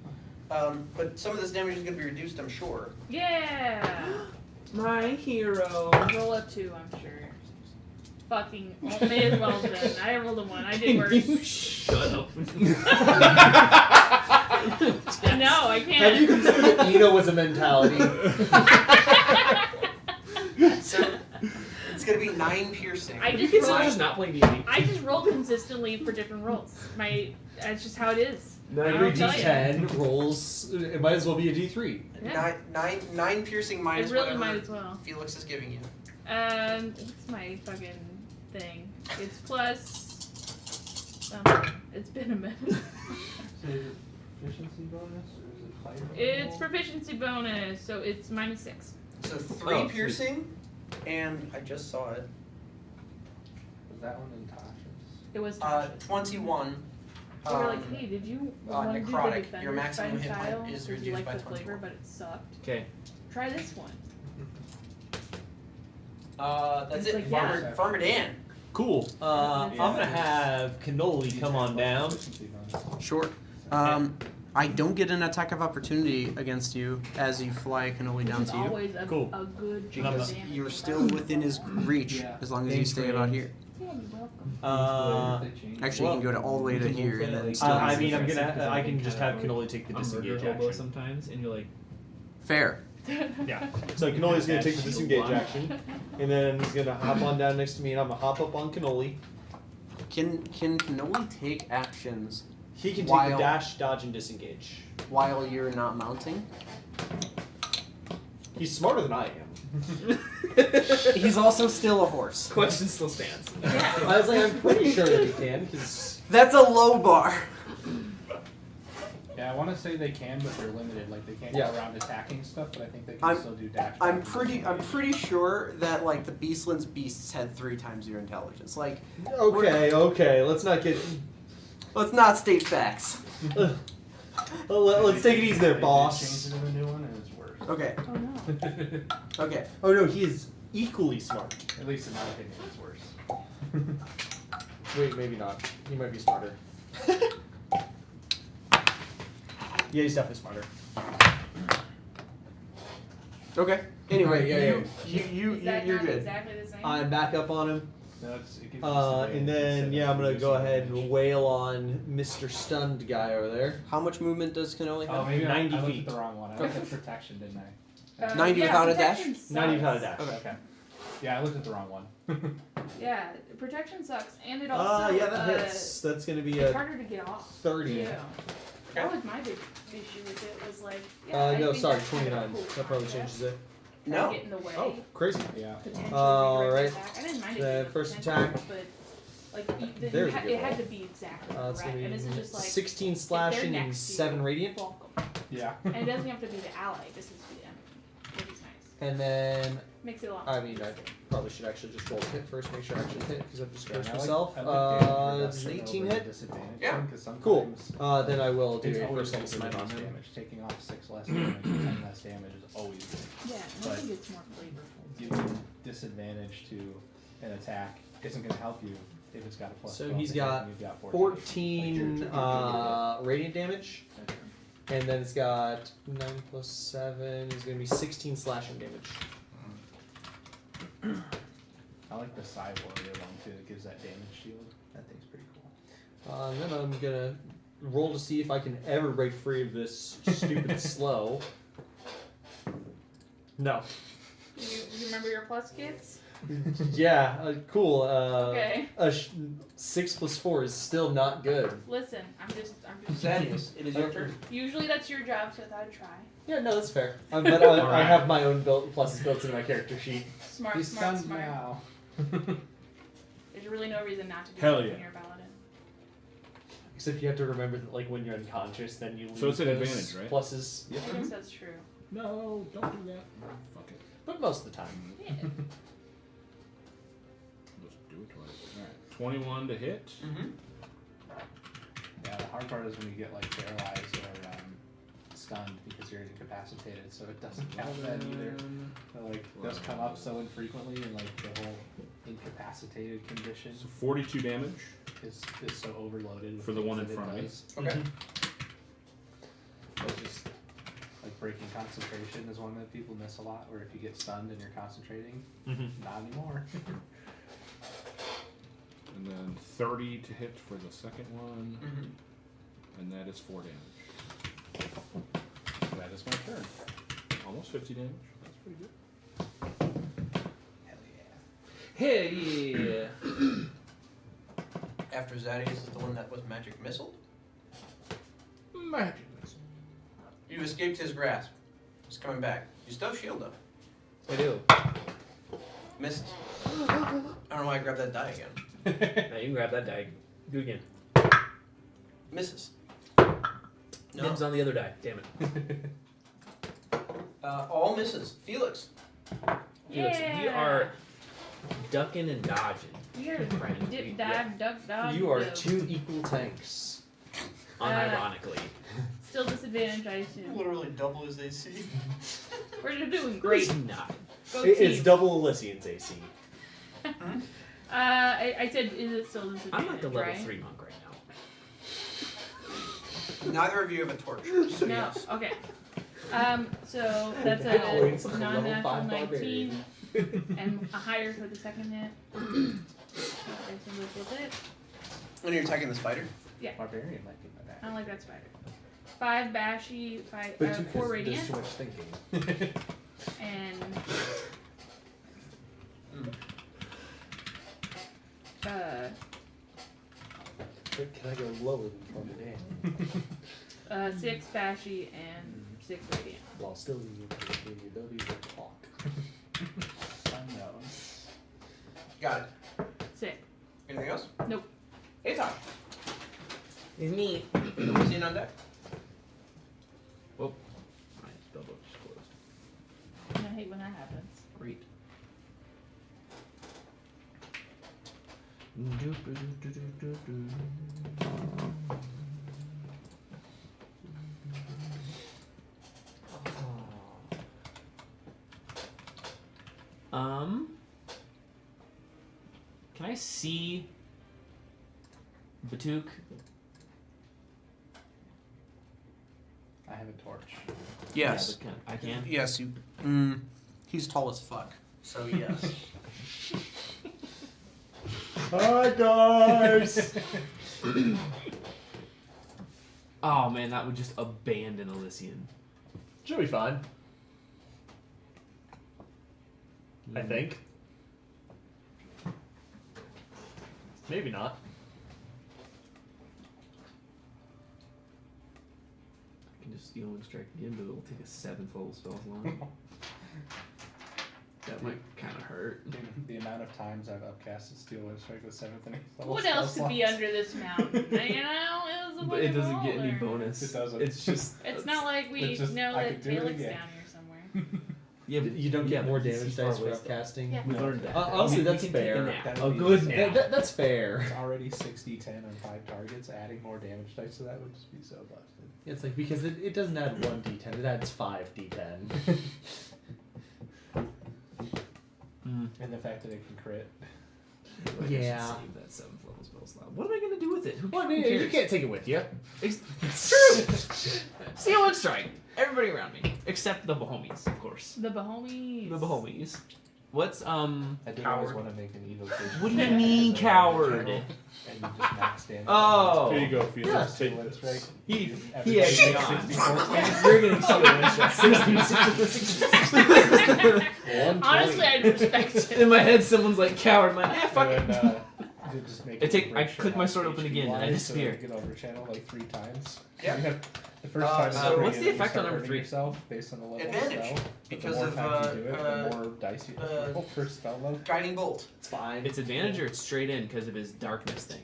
But some of this damage is going to be reduced, I'm sure. Yeah! My hero. Roll a 2, I'm sure. Fucking, may as well then. I rolled a 1. I did worse. You shut up. No, I can't. Have you considered that Eno was a mentality? So, it's going to be 9 piercing. I You just consider rolled. just not playing D&D. I just roll consistently for different rolls. That's just how it is. Every I'll tell you. D10 rolls, it might as well be a D3. Yeah. Nine piercing minus It really whatever might as well. Felix is giving you. What's my fucking thing? It's plus. It's been a minute. So is it proficiency bonus or is it fire? It's proficiency bonus, so it's -6. So 3 Oh, piercing, and I just saw it. Was that one in Tasha's? It was Tasha's. 21. They were like, hey, did you want to do the necrotic. defender's Your maximum fight hit point style? is 'Cause you reduced like by the flavor, 21. but it sucked. Okay. Try this one. That's It's it. like, Farmer Dan. Cool. I'm gonna have Cannoli come on down. Proficiency bonus. Sure. I don't get an attack of opportunity against you as you fly cannoli down It's to you. always a, Cool. a good Because damage. you're still within his reach Yeah. as long as you Thanks, stay Ray. about here. Yeah, you're welcome. Actually, you can go to all the way to here and then still. I mean, I can just have Cannoli take the I'm disengage murder hobo action. sometimes, and you're like, Fair. Yeah. So Cannoli's gonna take the disengage action, and then he's gonna hop on down next to me, and I'm gonna hop up on Cannoli. Can Cannoli take actions He can take While- the dash, dodge, and disengage. while you're not mounting? He's smarter than I am. He's also still a horse. question still stands. I was like, I'm pretty sure that he can, because That's a low bar. Yeah, I want to say they can, but they're limited. Like they can't Yeah. go around attacking stuff, but I think they can still do dash. I'm dodge, pretty sure that like the Beastlands beasts had 3 times your intelligence. Like, okay, let's not get. let's not state facts. Let's take it easy there, They boss. changed it to a new one, and it's worse. Okay. Oh no. Okay. Oh no, he is equally smart. At least in my opinion, it's worse. Wait, maybe not. He might be smarter. Yeah, he's definitely smarter. Okay. Anyway, Yeah, you're not good. exactly the same? I'm back up on him. No, it gives you And then, disadvantage yeah, I'm gonna instead go of ahead and disadvantage. wail on Mr. Stunned guy over there. How much movement does Cannoli Oh, have? maybe 90 I looked feet. at the wrong one. I looked at protection, didn't I? 90 without a dash? protection sucks. 90 without a dash. Okay. Yeah, I looked at the wrong one. Yeah, protection sucks, and it also Yeah, that hits. That's gonna be it's a harder to get off. 30. too. That was my big issue with it. Was like, yeah, I No, think sorry, that's kind of a 29. cool That probably concept. changes it. Try No. to get in the way. Oh, crazy. Yeah. Potentially Alright. attack. I didn't mind it. The being a first potential, attack. but like There's a good it had roll. to be exactly It's right, gonna and this is be just like 16 if they're slashing and next to you, 7 radiant. fuck 'em. Yeah. And it doesn't have to be the ally. It just needs to be the enemy, which is nice. And then, Makes it a lot. I mean, I probably should actually just roll a hit first, make sure I actually hit, because I've just Yeah, cursed I like- myself. I like damage It's an reduction 18 over hit. disadvantage Yeah. thing, 'cause Cool. sometimes Then I will do it's a always first level good for smite on reduced him. damage. Taking off 6 less damage and 10 less damage is always good. Yeah, and I but- think it's more flavorful. Giving disadvantage to an attack isn't going to help you if it's got a plus. So 12 he's to hit got and you've got 14 radiant damage, and then it's got 9 plus 7 is going to be 16 slashing damage. I like the Psy Warrior one too. It gives that damage shield. That thing's pretty cool. And then I'm going to roll to see if I can ever break free of this stupid slow. No. You remember your plus kids? Yeah, cool. Okay. 6 plus 4 is still not good. Listen, I'm just. Thaddeus, it is your turn. Usually that's your job, so I thought I'd try. Yeah, no, that's fair. But I have my own pluses built into my character sheet. Smart, He's smart, stunned smart. now. There's really no reason not to do Hell that yeah. when you're a paladin. Except you have to remember that, like, when you're unconscious, then you lose So it's an those advantage, right? Pluses. I guess that's true. No, don't do that. Fuck it. but most of the time. Yeah. Let's do it twice. Alright. 21 to hit. Mm-hmm. Yeah, the hard part is when you get like paralyzed or stunned because you're incapacitated, so it doesn't count then either. So, like, it does come up so infrequently, and like the whole incapacitated condition So 42 damage. is so overloaded with For the things one in that it front of me. does. Okay. So it's just like breaking concentration is one that people miss a lot, where if you get stunned and you're concentrating, not anymore. And then 30 to hit for the second one. Mm-hmm. And that is 4 damage. That is my turn. Almost 50 damage. That's pretty good. Hell yeah. Hey, yeah. After Zadius is the one that was magic missile. Magic missile. You escaped his grasp. He's coming back. You still have shield up. I do. Misses. I don't know why I grabbed that die again. Now you can grab that die. Do it again. Misses. No. Dibs on the other die. Damn it. All misses. Felix. Felix, we are ducking and dodging. You're Friend. dip, dive, duck, dog. You are dove. 2 equal tanks. Unironically. Still disadvantage, I assume. Literally double his AC. We're doing great. It's not. Go It's team. double Elysian's AC. I said, is it still disadvantage? I'm like the level right? 3 monk right now. Neither of you have a torch. So No. yes. Okay. So that's Hit points a of a level non-natural 5 19 barbarian. and a higher for the second hit. Okay, so this was it. And you're attacking the spider? Barbarian might be my back. I don't like that spider. 5 bashy, 4 There's radiant, too much thinking. and Can I go lower than 20 damage? 6 bashy and 6 radiant. While still using the ability to talk. Unknowns. Got it. Sick. Anything else? Nope. Hey, Tom. It's me. What's in on deck? My spell book just closed. I hate when that happens. Great. Can I see Batuk? I have a torch. Yes. Yeah, but I can. Yes, you. He's tall as fuck. So yes. Hi guys! Oh man, that would just abandon Elysian. Should be fine. I think. Maybe not. I can just steal and strike again, but it'll take a 7 full spells long. That might kind of hurt. The amount of times I've upcasted Steel Wind Strike with 7th and 8th level What else spell could be slots. under this mountain? You know, it was a But it doesn't fucking get any roller. bonus. It doesn't. It's just. It's not like we It's just, know I that could do it Felix again. down here somewhere. Yeah, You don't get yeah, more but he's damage far dice for away still. upcasting? Yeah. We learned that. Honestly, We that's can take a fair. nap. That A would be good. insane. That's fair. It's already 60-10 on 5 targets. Adding more damage dice to that would just be so busted. It's like because it doesn't add 1 d10, it adds 5 d10. And the fact that it can crit. Like, I should Yeah. save that 7th level spell slot. What am I gonna do with it? Who Well, cares? you can't take it with you. It's true. Steal and strike. Everybody around me, except the Bahomies, of course. The Bahomies. The Bahomies. What's I did always coward? want to make an evocation. What do you mean, coward? And you just max damage. Oh. Here you go, Felix. Yeah. Take Steel Wind Strike. He Everybody had takes gone. 64 damage. You're getting Steal and strike. Honestly, I'd respect it. In my head, someone's like coward. I'm like, fuck it. And then, you just make I it take- I break click my your sword open again, and I HP-wise, so disappear. you can over channel like 3 times. Yeah. You have, the first time so you bring what's it the in, effect you on start number hurting 3? yourself based on the level Advantage, of spell. But because the more of, times you do it, the more dice you roll per spell level. Guiding bolt. It's fine. It's advantage or it's straight in because of his darkness thing.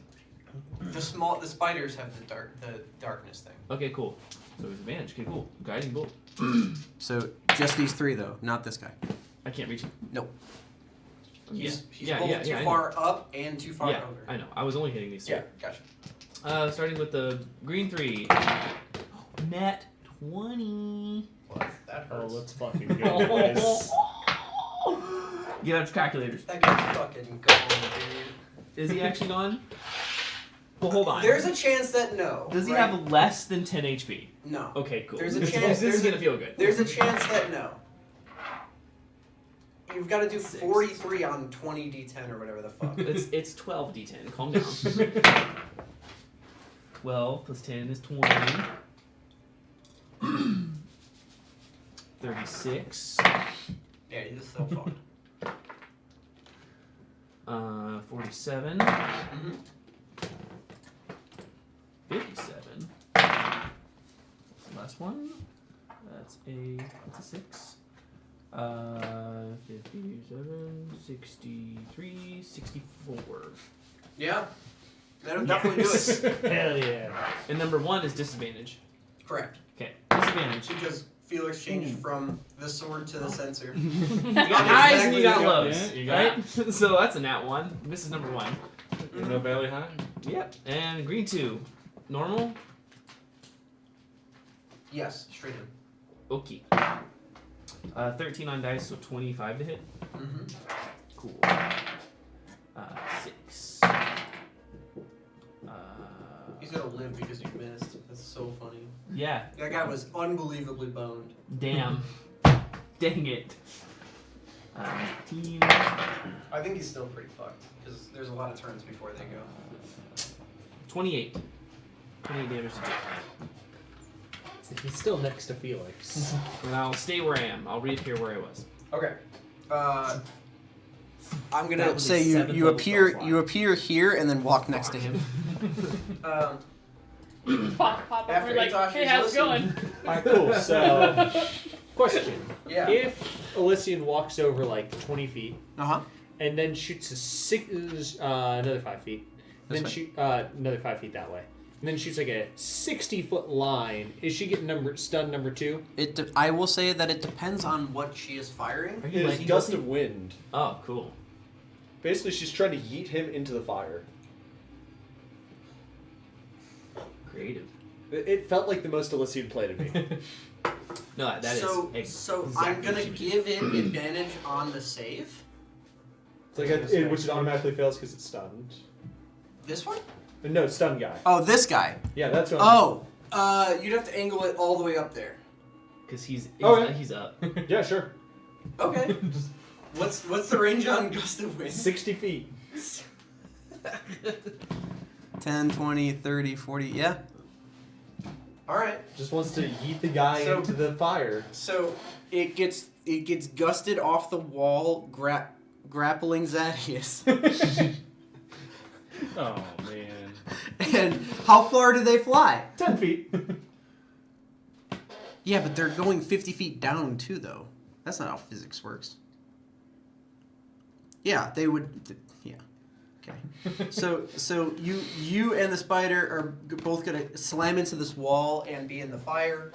The spiders have the darkness thing. Okay, cool. So it's advantage. Okay, cool. Guiding bolt. So just these 3 though, not this guy. I can't reach him. Nope. He's Yeah, both yeah, too yeah, I far up and too far Yeah, over. I know. I was only hitting these two. Yeah, gotcha. Starting with the green 3. Nat 20. Well, that Oh, hurts. let's fucking go, boys. Get out your calculators. That guy's fucking gone, dude. Is he actually gone? Well, hold on. There's a chance that no. Does he right? have less than 10 HP? No. Okay, cool. There's a This chance- is gonna feel good. There's a chance that no. You've got to do 6. 43 on 20d10 or whatever the fuck. It's 12d10. Calm down. 12 plus 10 is 20. 36. Yeah, you're still fucked. 47. Mm-hmm. 57. That's the last one. That's a 6. 57, 63, 64. Yeah. That'll definitely do it. Hell yeah. And number 1 is disadvantage. Correct. Okay, disadvantage. Because Felix changed from the sword to the sensor. You got highs and you got Exactly. lows. Yeah, you got- right? So that's a nat 1. This is number 1. No Valley High? Yep. And green 2. Normal. Yes, straight in. Okay. 13 on dice, so 25 to hit. Mm-hmm. Cool. 6. He's gonna live because you missed. That's so funny. Yeah. That guy was unbelievably boned. Damn. Dang it. 19. I think he's still pretty fucked because there's a lot of turns before they go. 28. 28 damage to Jeff. He's still next to Felix. And I'll stay where I am. I'll reappear where I was. Okay. I'm That gonna was say a you 7th level appear spell slot. you appear here and then walk next to him. Pop up. After We're like, Itosh hey, is how's it going? listening. Alright, cool. So, question. Yeah. If Elysian walks over like 20 feet Uh-huh. and then shoots another 5 feet, This then way? shoot another 5 feet that way, and then shoots like a 60-foot line, is she getting stun number 2? I will say that it depends on what she is firing. Are you It is liking gust this? of wind. Oh, cool. Basically, she's trying to yeet him into the fire. Creative. It felt like the most Elysian play to me. No, that is so I'm exactly gonna what you give it advantage on the save. It's like which it automatically fails because it's stunned. This one? No, stun guy. Oh, this guy. Yeah, that's what. Oh, you'd have to angle it all the way up there. Because he's Okay. he's up. Yeah, sure. Okay. What's the range on gust of wind? 60 feet. 10, 20, 30, 40. Yeah. All right. Just wants to yeet the guy So- into the fire. So it gets gusted off the wall, grappling Zadius. Oh, man. And how far do they fly? 10 feet. Yeah, but they're going 50 feet down too, though. That's not how physics works. Yeah, they would. Yeah. Okay. So you and the spider are both gonna slam into this wall and be in the fire.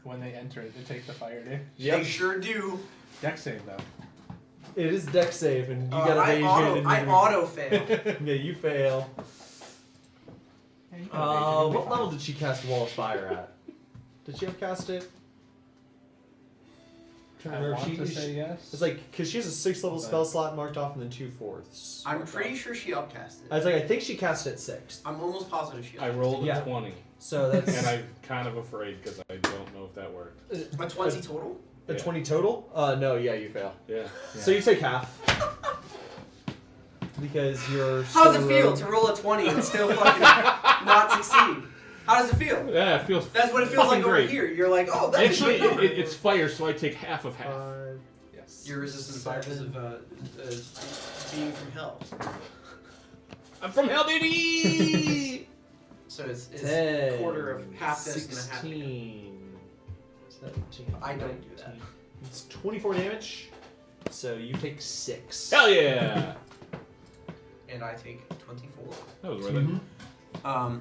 When they enter it, they take the fire damage. They sure do. Deck save though. It is deck save, and you got I evasion. auto fail. Yeah, you fail. What level did she cast Wall of Fire at? Did she have cast it? I want to say yes. It's like, because she has a 6th level spell slot marked off and then 2/4. I'm pretty sure she upcast I it. was like, I think she cast it 6th. I'm almost positive she I upcast rolled Yeah. a 20, So that's and I'm kind of afraid because I don't know if that worked. it. A 20 total? a Yeah. 20 total? No, yeah, you fail. Yeah. So you take half. Because you're. How does it still feel rogue. to roll a 20 and still fucking not succeed? How does it feel? Yeah, it feels That's what it feels like fucking over great. here. You're like, oh, that's Actually, a good number. it's fire, so I take half of half. 5, Yes. You're resistant to fire because of being from hell. I'm from Hell, baby! So it's 10, a quarter of half this and a half. 16, 17. I don't do that. 19. It's 24 damage. So you take 6. Hell yeah! And I take 24. That was worth it. Mm-hmm.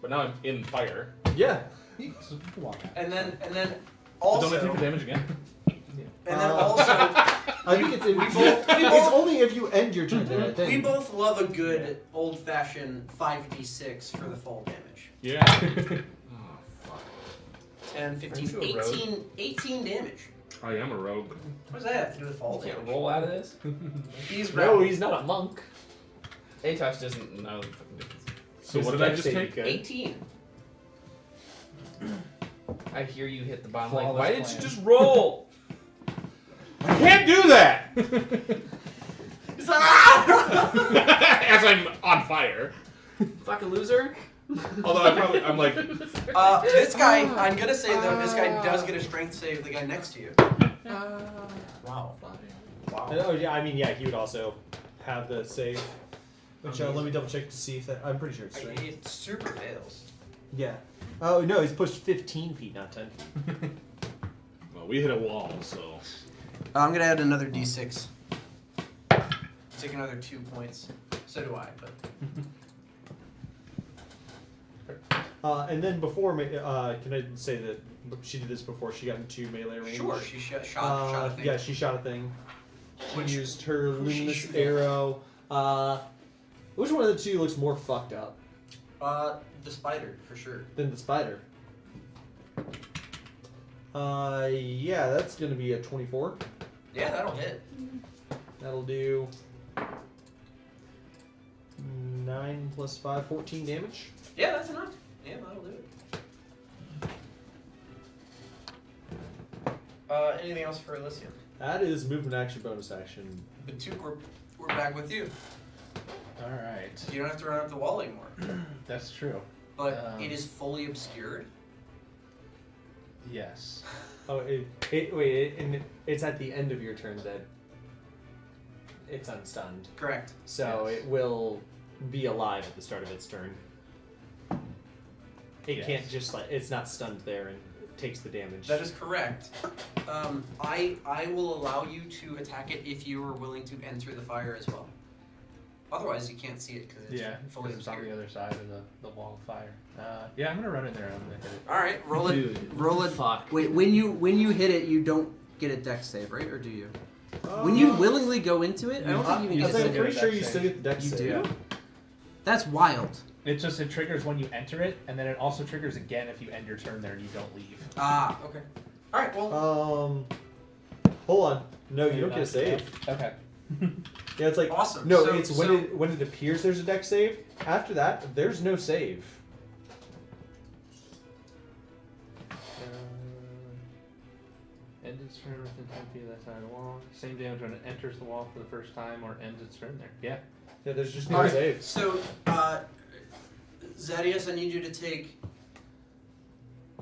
But now I'm in fire. Yeah. So you can walk out. And then Don't I Also, take the damage again? and then also, I think it's only if you end your turn there, I think. we both love a good old-fashioned 5d6 for the fall damage. Yeah. Oh, fuck. 10, 15, Aren't you a rogue? 18 damage. I am a rogue. What does that have to do with fall You can't damage? roll out of this. He's No, grappled. he's not a monk. Atosh doesn't know the fucking difference. So what did I just take? 18. I hear you hit the bottom. Flawless Like, why didn't plan. you just roll? I can't do that! He's like, ah! As I'm on fire. Fucking loser. Although I'm like, This guy, I'm gonna say though, this guy does get a strength save. The guy next to you. Wow. Wow. Oh yeah, I mean yeah, he would also have the save. Which let me double check to see if that. I'm pretty sure it's straight. It super fails. Yeah. Oh no, he's pushed 15 feet, not 10 feet. well, we hit a wall, so. I'm gonna add another d6. Take another 2 points. So do I, but. And then before, can I say that she did this before she got into melee range? Sure, she shot a thing. Yeah, she shot a thing. She Which- used her who's she luminous shooting? arrow. Which one of the two looks more fucked up The spider, for sure. than the spider? Yeah, that's gonna be a 24. Yeah, that'll hit. That'll do 9 plus 5, 14 damage. Yeah, that's enough. Yeah, that'll do it. Anything else for Elysium? That is movement action, bonus action. But Tuke, we're back with you. All right. You don't have to run up the wall anymore. That's true. But it is fully obscured. Yes. Oh, it's at the end of your turn that it's unstunned. Correct. So Yes. it will be alive at the start of its turn. It Yes. can't just it's not stunned there and it takes the damage. That is correct. I will allow you to attack it if you are willing to enter the fire as well. Otherwise, you can't see it because it's fully because it's on the obscured. other side of the wall of fire. Yeah, I'm gonna run in there and I'm gonna hit it. All right, roll it. Dude, Roll it. fuck. Wait, when you hit it, you don't get a dex save, right? Or do you? When you willingly go into it, I don't think you can you get still a I'm get a pretty sure dex you save. still get the dex You save. do? Yeah. That's wild. It triggers when you enter it, and then it also triggers again if you end your turn there and you don't leave. Ah, okay. All right, well, Hold on. No, you don't get a save. Okay. Yeah, it's like awesome. no, So- it's so- when it appears there's a dex save. After that, there's no save. End its turn within 10 feet of that side of the wall. Same damage when it enters the wall for the first time or ends its turn there. Yeah. Yeah, there's just no All right. save. So, Zadius, I need you to take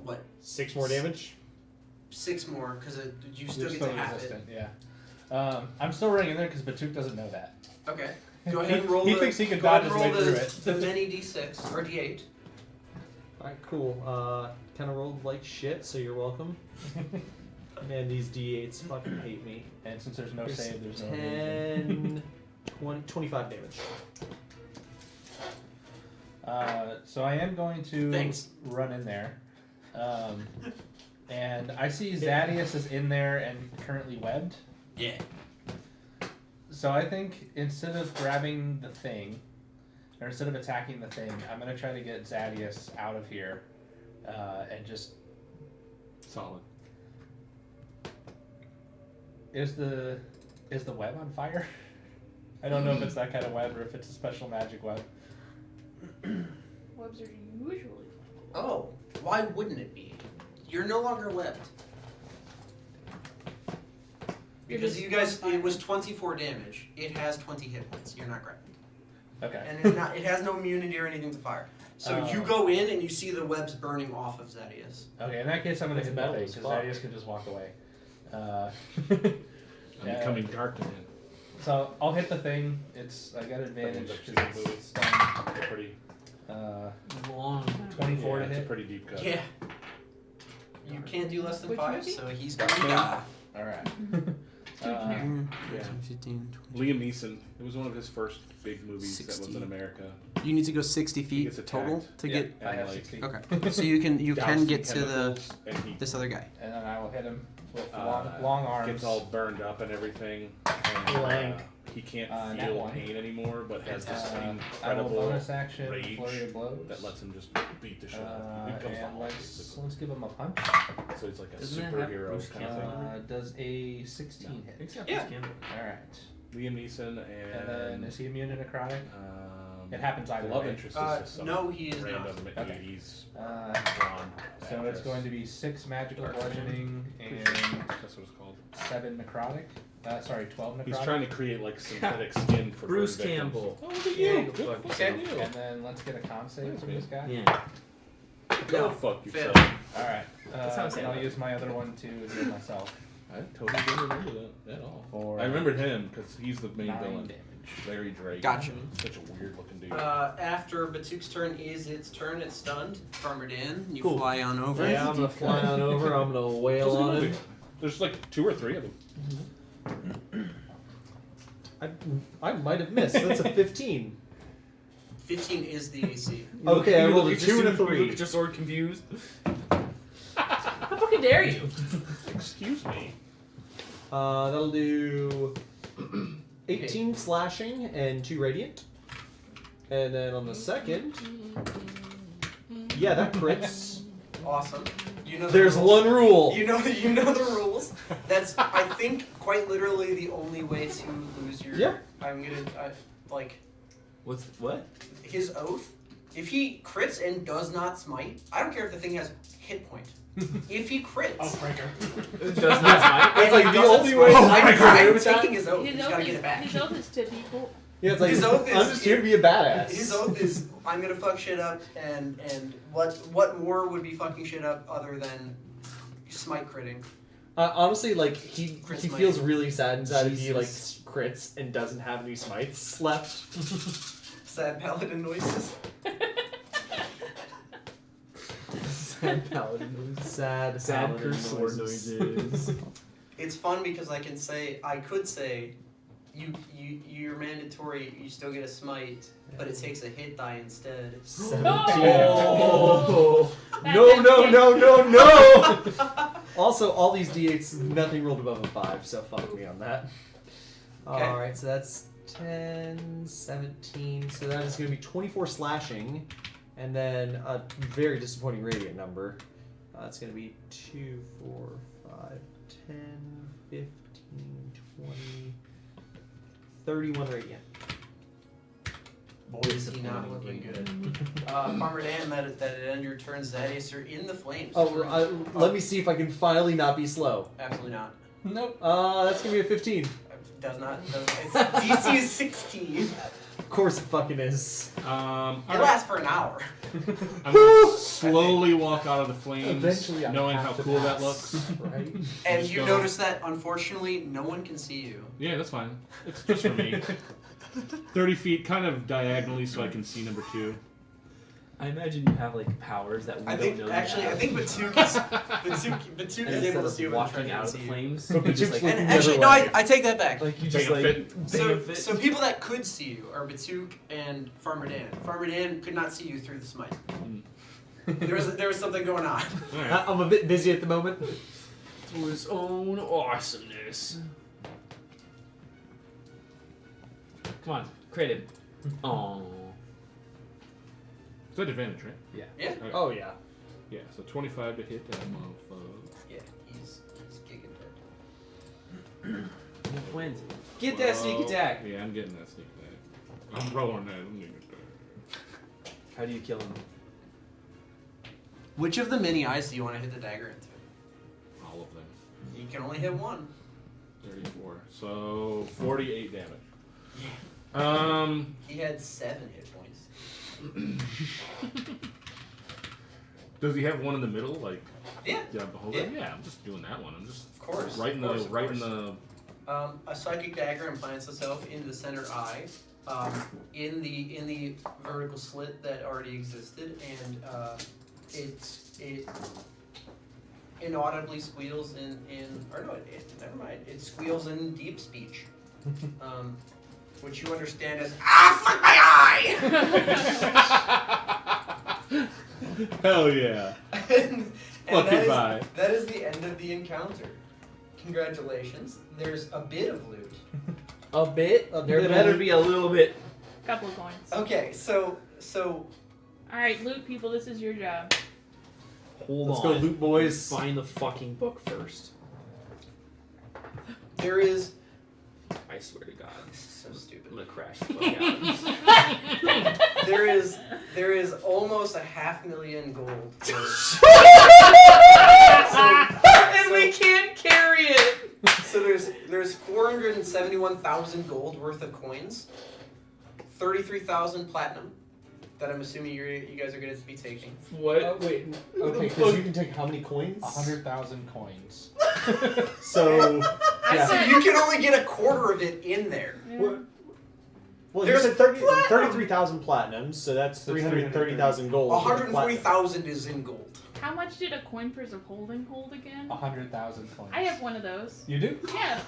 what? 6 more damage. 6 more, because you still You're get to half resistant, yeah. I'm still running in there because Batuk doesn't know that. it. Okay. Go ahead and roll He the. thinks he can go ahead dodge and his roll way the, through it. the many d6 or d8. Alright, cool. Kind of rolled like shit, so you're welcome. Man, these d8s fucking hate me. And since there's no There's save, there's no evasion. 10, 20, 25 damage. So I am going to Thanks. run in there. And I see Zadius is in there and currently webbed. Yeah. So I think instead of grabbing the thing, or instead of attacking the thing, I'm going to try to get Zadius out of here and just... Solid. Is the web on fire? I don't know if it's that kind of web or if it's a special magic web. Webs are usually. Oh, why wouldn't it be? You're no longer webbed. Because you guys, it was 24 damage. It has 20 hit points. You're not grappled. Okay. And it's not, it has no immunity or anything to fire. So you go in and you see the webs burning off of Zadius. Okay, in that case I'm going to It's hit metal metal as because fuck. Zadius can just walk away. I'm becoming dark again. So I'll hit the thing. I got advantage because it's stunned. It's pretty. Long. 24 Yeah, to it's a hit. pretty deep cut. Yeah. You can't do less than Which 5, movie? so he's gonna die. All right. Too generic. Yeah. 15, Liam Neeson. It was one of his first big movies that was 60. in America. You need to go 60 He feet gets total attacked. to Yeah, get. I have like, 60. Okay, so you can doused get in to the chemicals, and he this other guy. And then I will hit him with uh, long arms. gets all burned up and everything. And, Blank. he can't Nat feel one. pain anymore, but has this I will incredible bonus action rage flurry of blows. that lets him just beat the shit out of him. He becomes And the let's give him a punch. Hulk. So he's like a Doesn't that have superhero Bruce kind of thing. Does a 16 hit? It's got Yeah. Bruce Campbell. All right. Liam Neeson And and then is he immune to necrotic? um, It happens either love way. interest is just some No, he is random not. Okay. 80s Uh, blonde so actress. it's going to be 6 magical bludgeoning and That's what it's called. 7 necrotic. Sorry, 12 necrotic. He's trying to create like synthetic skin for Bruce burn victims. Campbell. Oh, look at Yeah, you! go Good fuck fucking yourself. you. And then let's get a con save from this guy. Yeah. Go No, fuck fail. yourself. All right. That's how I say and I'll that. use my other one to heal myself I totally didn't remember that at all. for I remembered him because he's the main 9 villain. damage. Larry Drake. Gotcha. Such a weird looking dude. After Batuk's turn is its turn. It's stunned. Farmer Dan, you Cool. fly on over. Yeah, I'm gonna fly on over. I'm gonna wail on him. There's like 2 or 3 of them. I might have missed. That's a 15. 15 is the AC. Okay, I rolled a Look at 2 and a you, look 3. at your sword confused. How fucking dare you? Excuse me. That'll do 18 slashing and 2 radiant. And then on the second, yeah, that crits. Awesome. You know the There's rules. one rule. You know the rules. That's I think quite literally the only way to lose your. Yeah. I'm gonna like What? his oath. If he crits and does not smite, I don't care if the thing has hit point. If he crits, Does not smite. It's like and the doesn't only smite, way I'm I can agree with that. taking his oath. His He's oath gotta is get it back. his oath is to be cool. Yeah, it's like His oath I'm is- just here to be a badass. His oath is I'm gonna fuck shit up, and what more would be fucking shit up other than smite critting? Honestly, like he Crit he smite. feels really sad inside if he like Jesus. crits and doesn't have any smites left. Sad paladin noises. Sad paladin. Sad paladin cursed sword noises. It's fun because I could say, you're mandatory. You still get a smite, but it takes a hit die instead. 17. Oh. No. Also, all these d8s, nothing rolled above a 5, so fuck me on that. Okay. Alright, so that's 10, 17, so that is going to be 24 slashing, and then a very disappointing radiant number. It's going to be 2, 4, 5, 10, 15, 20, 31 radiant. Boy, is he not looking good. Farmer Dan, that it end your turn. Zadius, you're in the flames. Let me see if I can finally not be slow. Absolutely not. Nope. That's going to be a 15. Does not. It's DC is 16. Of course it fucking is. It Alright. lasts for an hour. I'm gonna slowly walk out of the flames, Eventually I knowing have how to cool that pass. looks. Right? And Just you go. notice that, unfortunately, no one can see you. Yeah, that's fine. It's just for me. 30 feet, kind of diagonally, so I can see number 2. I imagine you have like powers that we I don't think know. actually, you I have. think Batuk is And able instead to of see when walking trying out to of the see you. flames, But you just Batuk's like looking And actually, the no, other way. I take that back. you just Bam like fit. So, fit. so people that could see you are Batuk and Farmer Dan. Farmer Dan could not see you through the smite. There was something going on. Alright. I'm a bit busy at the moment. through his own awesomeness. Come on, crit him. Oh. Is that advantage, right? Yeah. Okay. Oh, yeah. Yeah, so 25 to hit that motherfucker. Yeah, he's kicking dead. Wins. Get that sneak Well, attack. Yeah, I'm getting that sneak attack. I'm rolling that. I'm getting it. How do you kill him? Which of the many eyes do you want to hit the dagger into? All of them. You can only hit one. 34. So 48 damage. He had 7 hit points. Does he have one in the middle? Like, Yeah. yeah, hold Yeah. it? Yeah, I'm just doing that one. I'm just Of course. right in of course, the of right in course. the. A psychic dagger implants itself into the center eye, in the vertical slit that already existed, and it inaudibly squeals or no, never mind. It squeals in deep speech, which you understand as fuck my eye. Hell yeah. and Lucky bye. that is the end of the encounter. Congratulations. There's a bit of loot. A bit. There better be a little bit. Couple of coins. Okay, so Alright, loot people, this is your job. Hold Let's on. go, loot boys. Find the fucking book first. there is. I swear to God. This is so stupid. I'm gonna crash the fuck out. There is almost 500,000 gold. And we can't carry it! So there's 471,000 gold worth of coins, 33,000 platinum, that I'm assuming you guys are going to be taking. What? Wait. Okay, because you can take how many coins? 100,000 coins. So. Yeah. So you can only get a quarter of it in there. Yeah. Well, There's you said 33,000 platinums, so that's 330,000 gold. 140,000 is in gold. How much did a coin purse of holding hold again? 100,000 coins. I have one of those. You do? Yeah.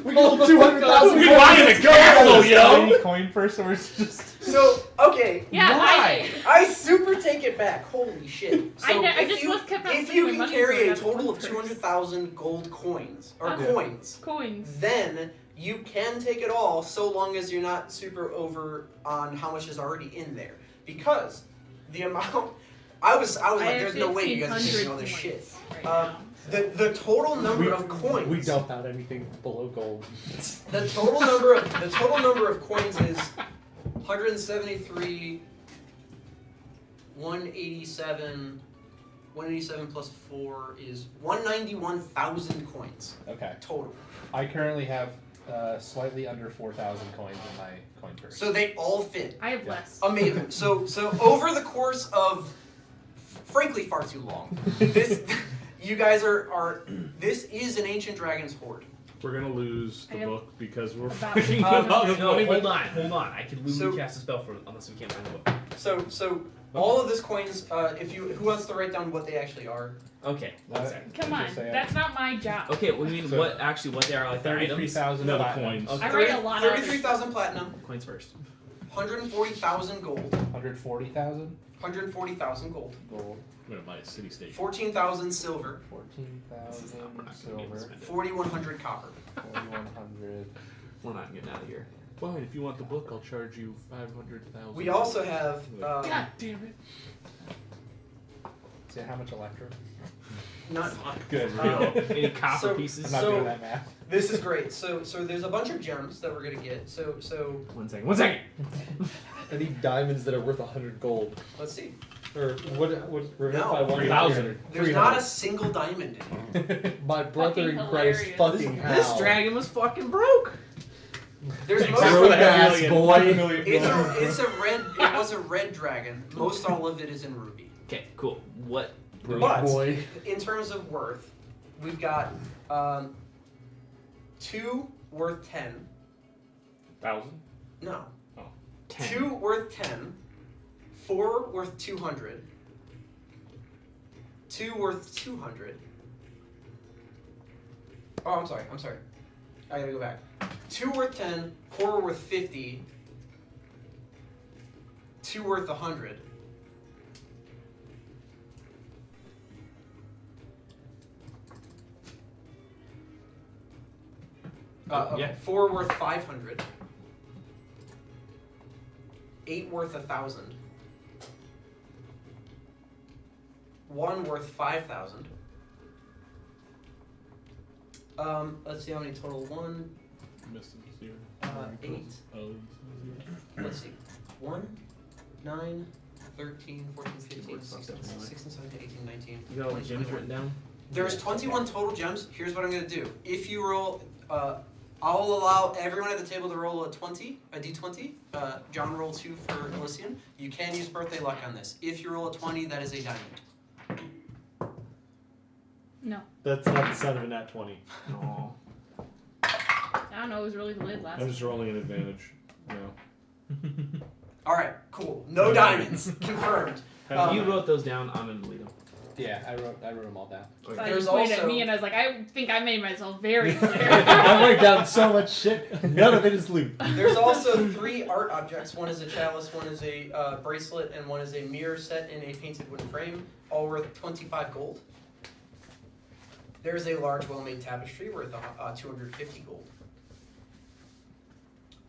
We got 200,000 We buying a castle, yo! Tiny coin purse, or it's just. So, okay, Yeah, Why? I super take it back. Holy shit. So I if just you, was kept on if putting you my can money carry where I a have total of coin purse. 200,000 gold coins, or Okay. coins, Coins. then you can take it all so long as you're not super over on how much is already in there. Because the amount I was like, there's no way you guys are taking all this shit. Right now. The total number of coins. We dump out anything below gold. The total number of coins is 173, 187. 187 plus 4 is 191,000 coins Okay. total. I currently have slightly under 4,000 coins in my coin purse. So they all fit. I have less. Amazing. So over the course of, frankly, far too long, you guys are this is an ancient dragon's hoard. We're gonna lose I the have book because we're about fucking Um, with all this No, money. hold on. I can So- literally cast a spell for unless we can't find the book. So all of this coins, who wants to write down what they actually are? Okay, one second. Come on, that's not my job. Okay, we mean So- what they are like the items? 33,000 No, the platinum, coins. Okay. I write a lot of 33,000 platinum, Coins first. 140,000 gold, 140,000 140,000 gold, gold, I'm gonna buy a city state. 14,000 silver, 14,000 We're not gonna silver, spend it. 4,100 copper. 4,100. We're not getting out of here. Fine, if you want the book, I'll charge you 500,000. We also have God damn it. See how much electro? not. Good. Any copper So- pieces? I'm not So- doing that math. This is great. So there's a bunch of gems that we're gonna get. So 1 second. I need diamonds that are worth 100 gold. let's see. Or what revenge No. by 3,000. There's not a single diamond in here. My brother in Fucking Christ hilarious. fucking hell. This dragon was fucking broke. There's Thanks most for Broke the ass $500,000. boy. it was a red dragon. Most all of it is in ruby. Okay, cool. What? But boy. in terms of worth, we've got 2 worth 10. 1,000? No. 10. 2 worth 10. 4 worth 200. 2 worth 200. Oh, I'm sorry. I gotta go back. 2 worth 10. 4 worth 50. 2 worth 100. Yeah. 4 worth 500. 8 worth 1,000. 1 worth 5,000. Let's see how many total. 1, Missed a 0. 8. Oh, Let's see. 1, 9, 13, 14, 15, 16, 17, 18, 19. You got all the 20, gems 21. written down? There's 21 total gems. Here's what I'm gonna do. If you roll, I'll allow everyone at the table to roll a d20. John roll 2 for Elysian. You can use birthday luck on this. If you roll a 20, that is a diamond. No. That's not the sound of a nat 20. No. I don't know, it was really the lid last I'm just rolling an advantage. No. All right, cool. No diamonds confirmed. If you wrote those down, I'm gonna delete them. Yeah, I wrote them all down. So Okay. you There's pointed at also- me and I was like, I think I made myself very clear. I'm writing down so much shit. None of it is loot. There's also 3 art objects. One is a chalice, one is a bracelet, and one is a mirror set in a painted wooden frame, all worth 25 gold. There's a large, well-made tapestry worth 250 gold.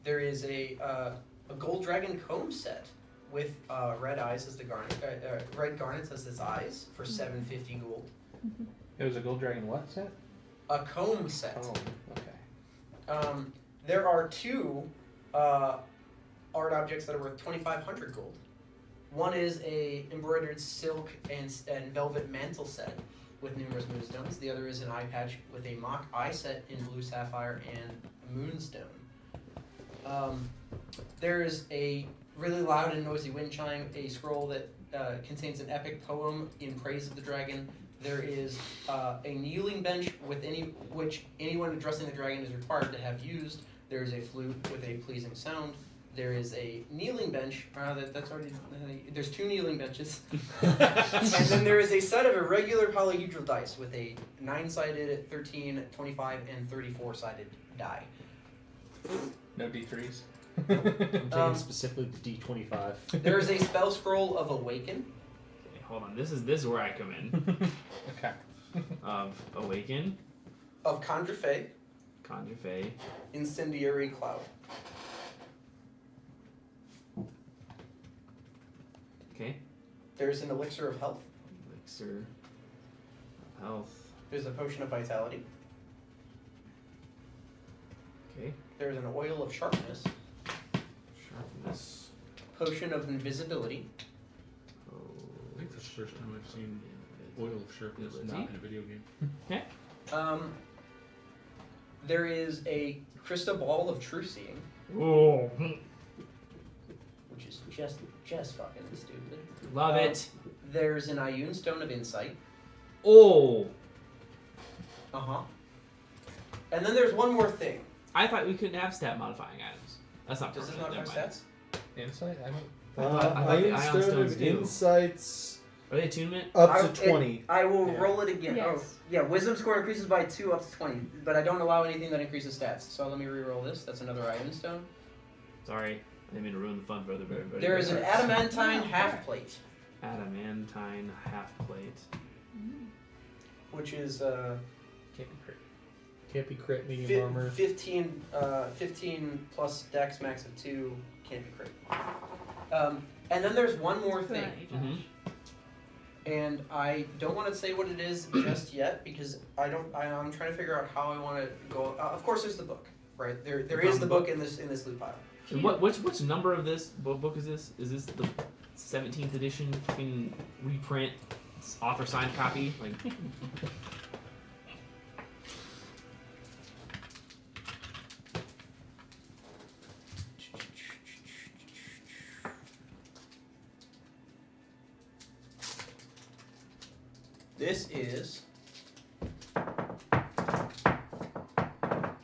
There is a gold dragon comb set with red eyes as the red garnets as its eyes for 750 gold. It was a gold dragon what set? A comb set. Oh, okay. There are 2 art objects that are worth 2,500 gold. One is a embroidered silk and velvet mantle set with numerous moonstones. The other is an eye patch with a mock eye set in blue sapphire and moonstone. There is a really loud and noisy wind chime, a scroll that contains an epic poem in praise of the dragon. There is a kneeling bench with which anyone addressing the dragon is required to have used. There is a flute with a pleasing sound. There is a kneeling bench. That's already. There's 2 kneeling benches, and then there is a set of irregular polyhedral dice with a 9-sided, 13, 25, and 34-sided die. No D3s. I'm taking specifically the D25. There is a spell scroll of Awaken. Okay, hold on. This is where I come in. Okay. Awaken, Of Conjure Fey, Conjure Fey. Incendiary Cloud. Okay. There's an Elixir of Health. Elixir of Health. There's a Potion of Vitality. Okay. There's an Oil of Sharpness. Sharpness. Potion of Invisibility. Oh. I think that's the first time I've seen oil of sharpness Ability. not in a video game. There is a Crystal Ball of True Seeing, Oh. which is just fucking stupid. Love it. There's an Ioun Stone of Insight. Oh. And then there's one more thing. I thought we couldn't have stat modifying items. That's not Does this permanent. not have never mind. stats? Insight? I don't. I thought the Ion Stone Stones of do. Insights Are they attunement? up to 20. I will Yeah. roll it again. Yes. Oh, yeah. Wisdom score increases by 2 up to 20, but I don't allow anything that increases stats. So let me re-roll this. That's another Ioun Stone. Sorry, I didn't mean to ruin the fun for everybody. There is an Adamantine No, half plate, Adamantine half plate. which is Can't be crit. Can't be crit, medium armor. 15 plus Dex max of 2, can't be crit. And then there's one more Good thing, on you, Josh. Mhm. and I don't want to say what it is just yet because I'm trying to figure out how I want to go. Of course, there's the book, right? There is the book in this loot pile. And which number of this? What book is this? Is this the 17th edition fucking reprint offer signed copy? Like, This is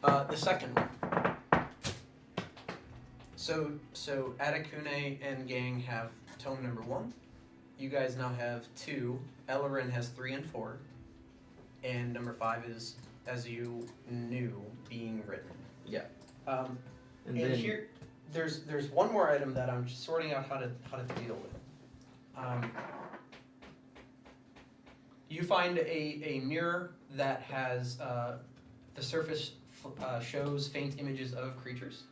the second one. So Atakune and gang have tome number 1. You guys now have 2. Ellerin has 3 and 4. And number 5 is, as you knew, being written. Yeah. And and then here, there's one more item that I'm just sorting out how to deal with. You find a mirror that has the surface shows faint images of creatures.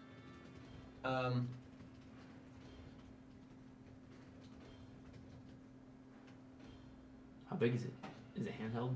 how big is it? Is it handheld?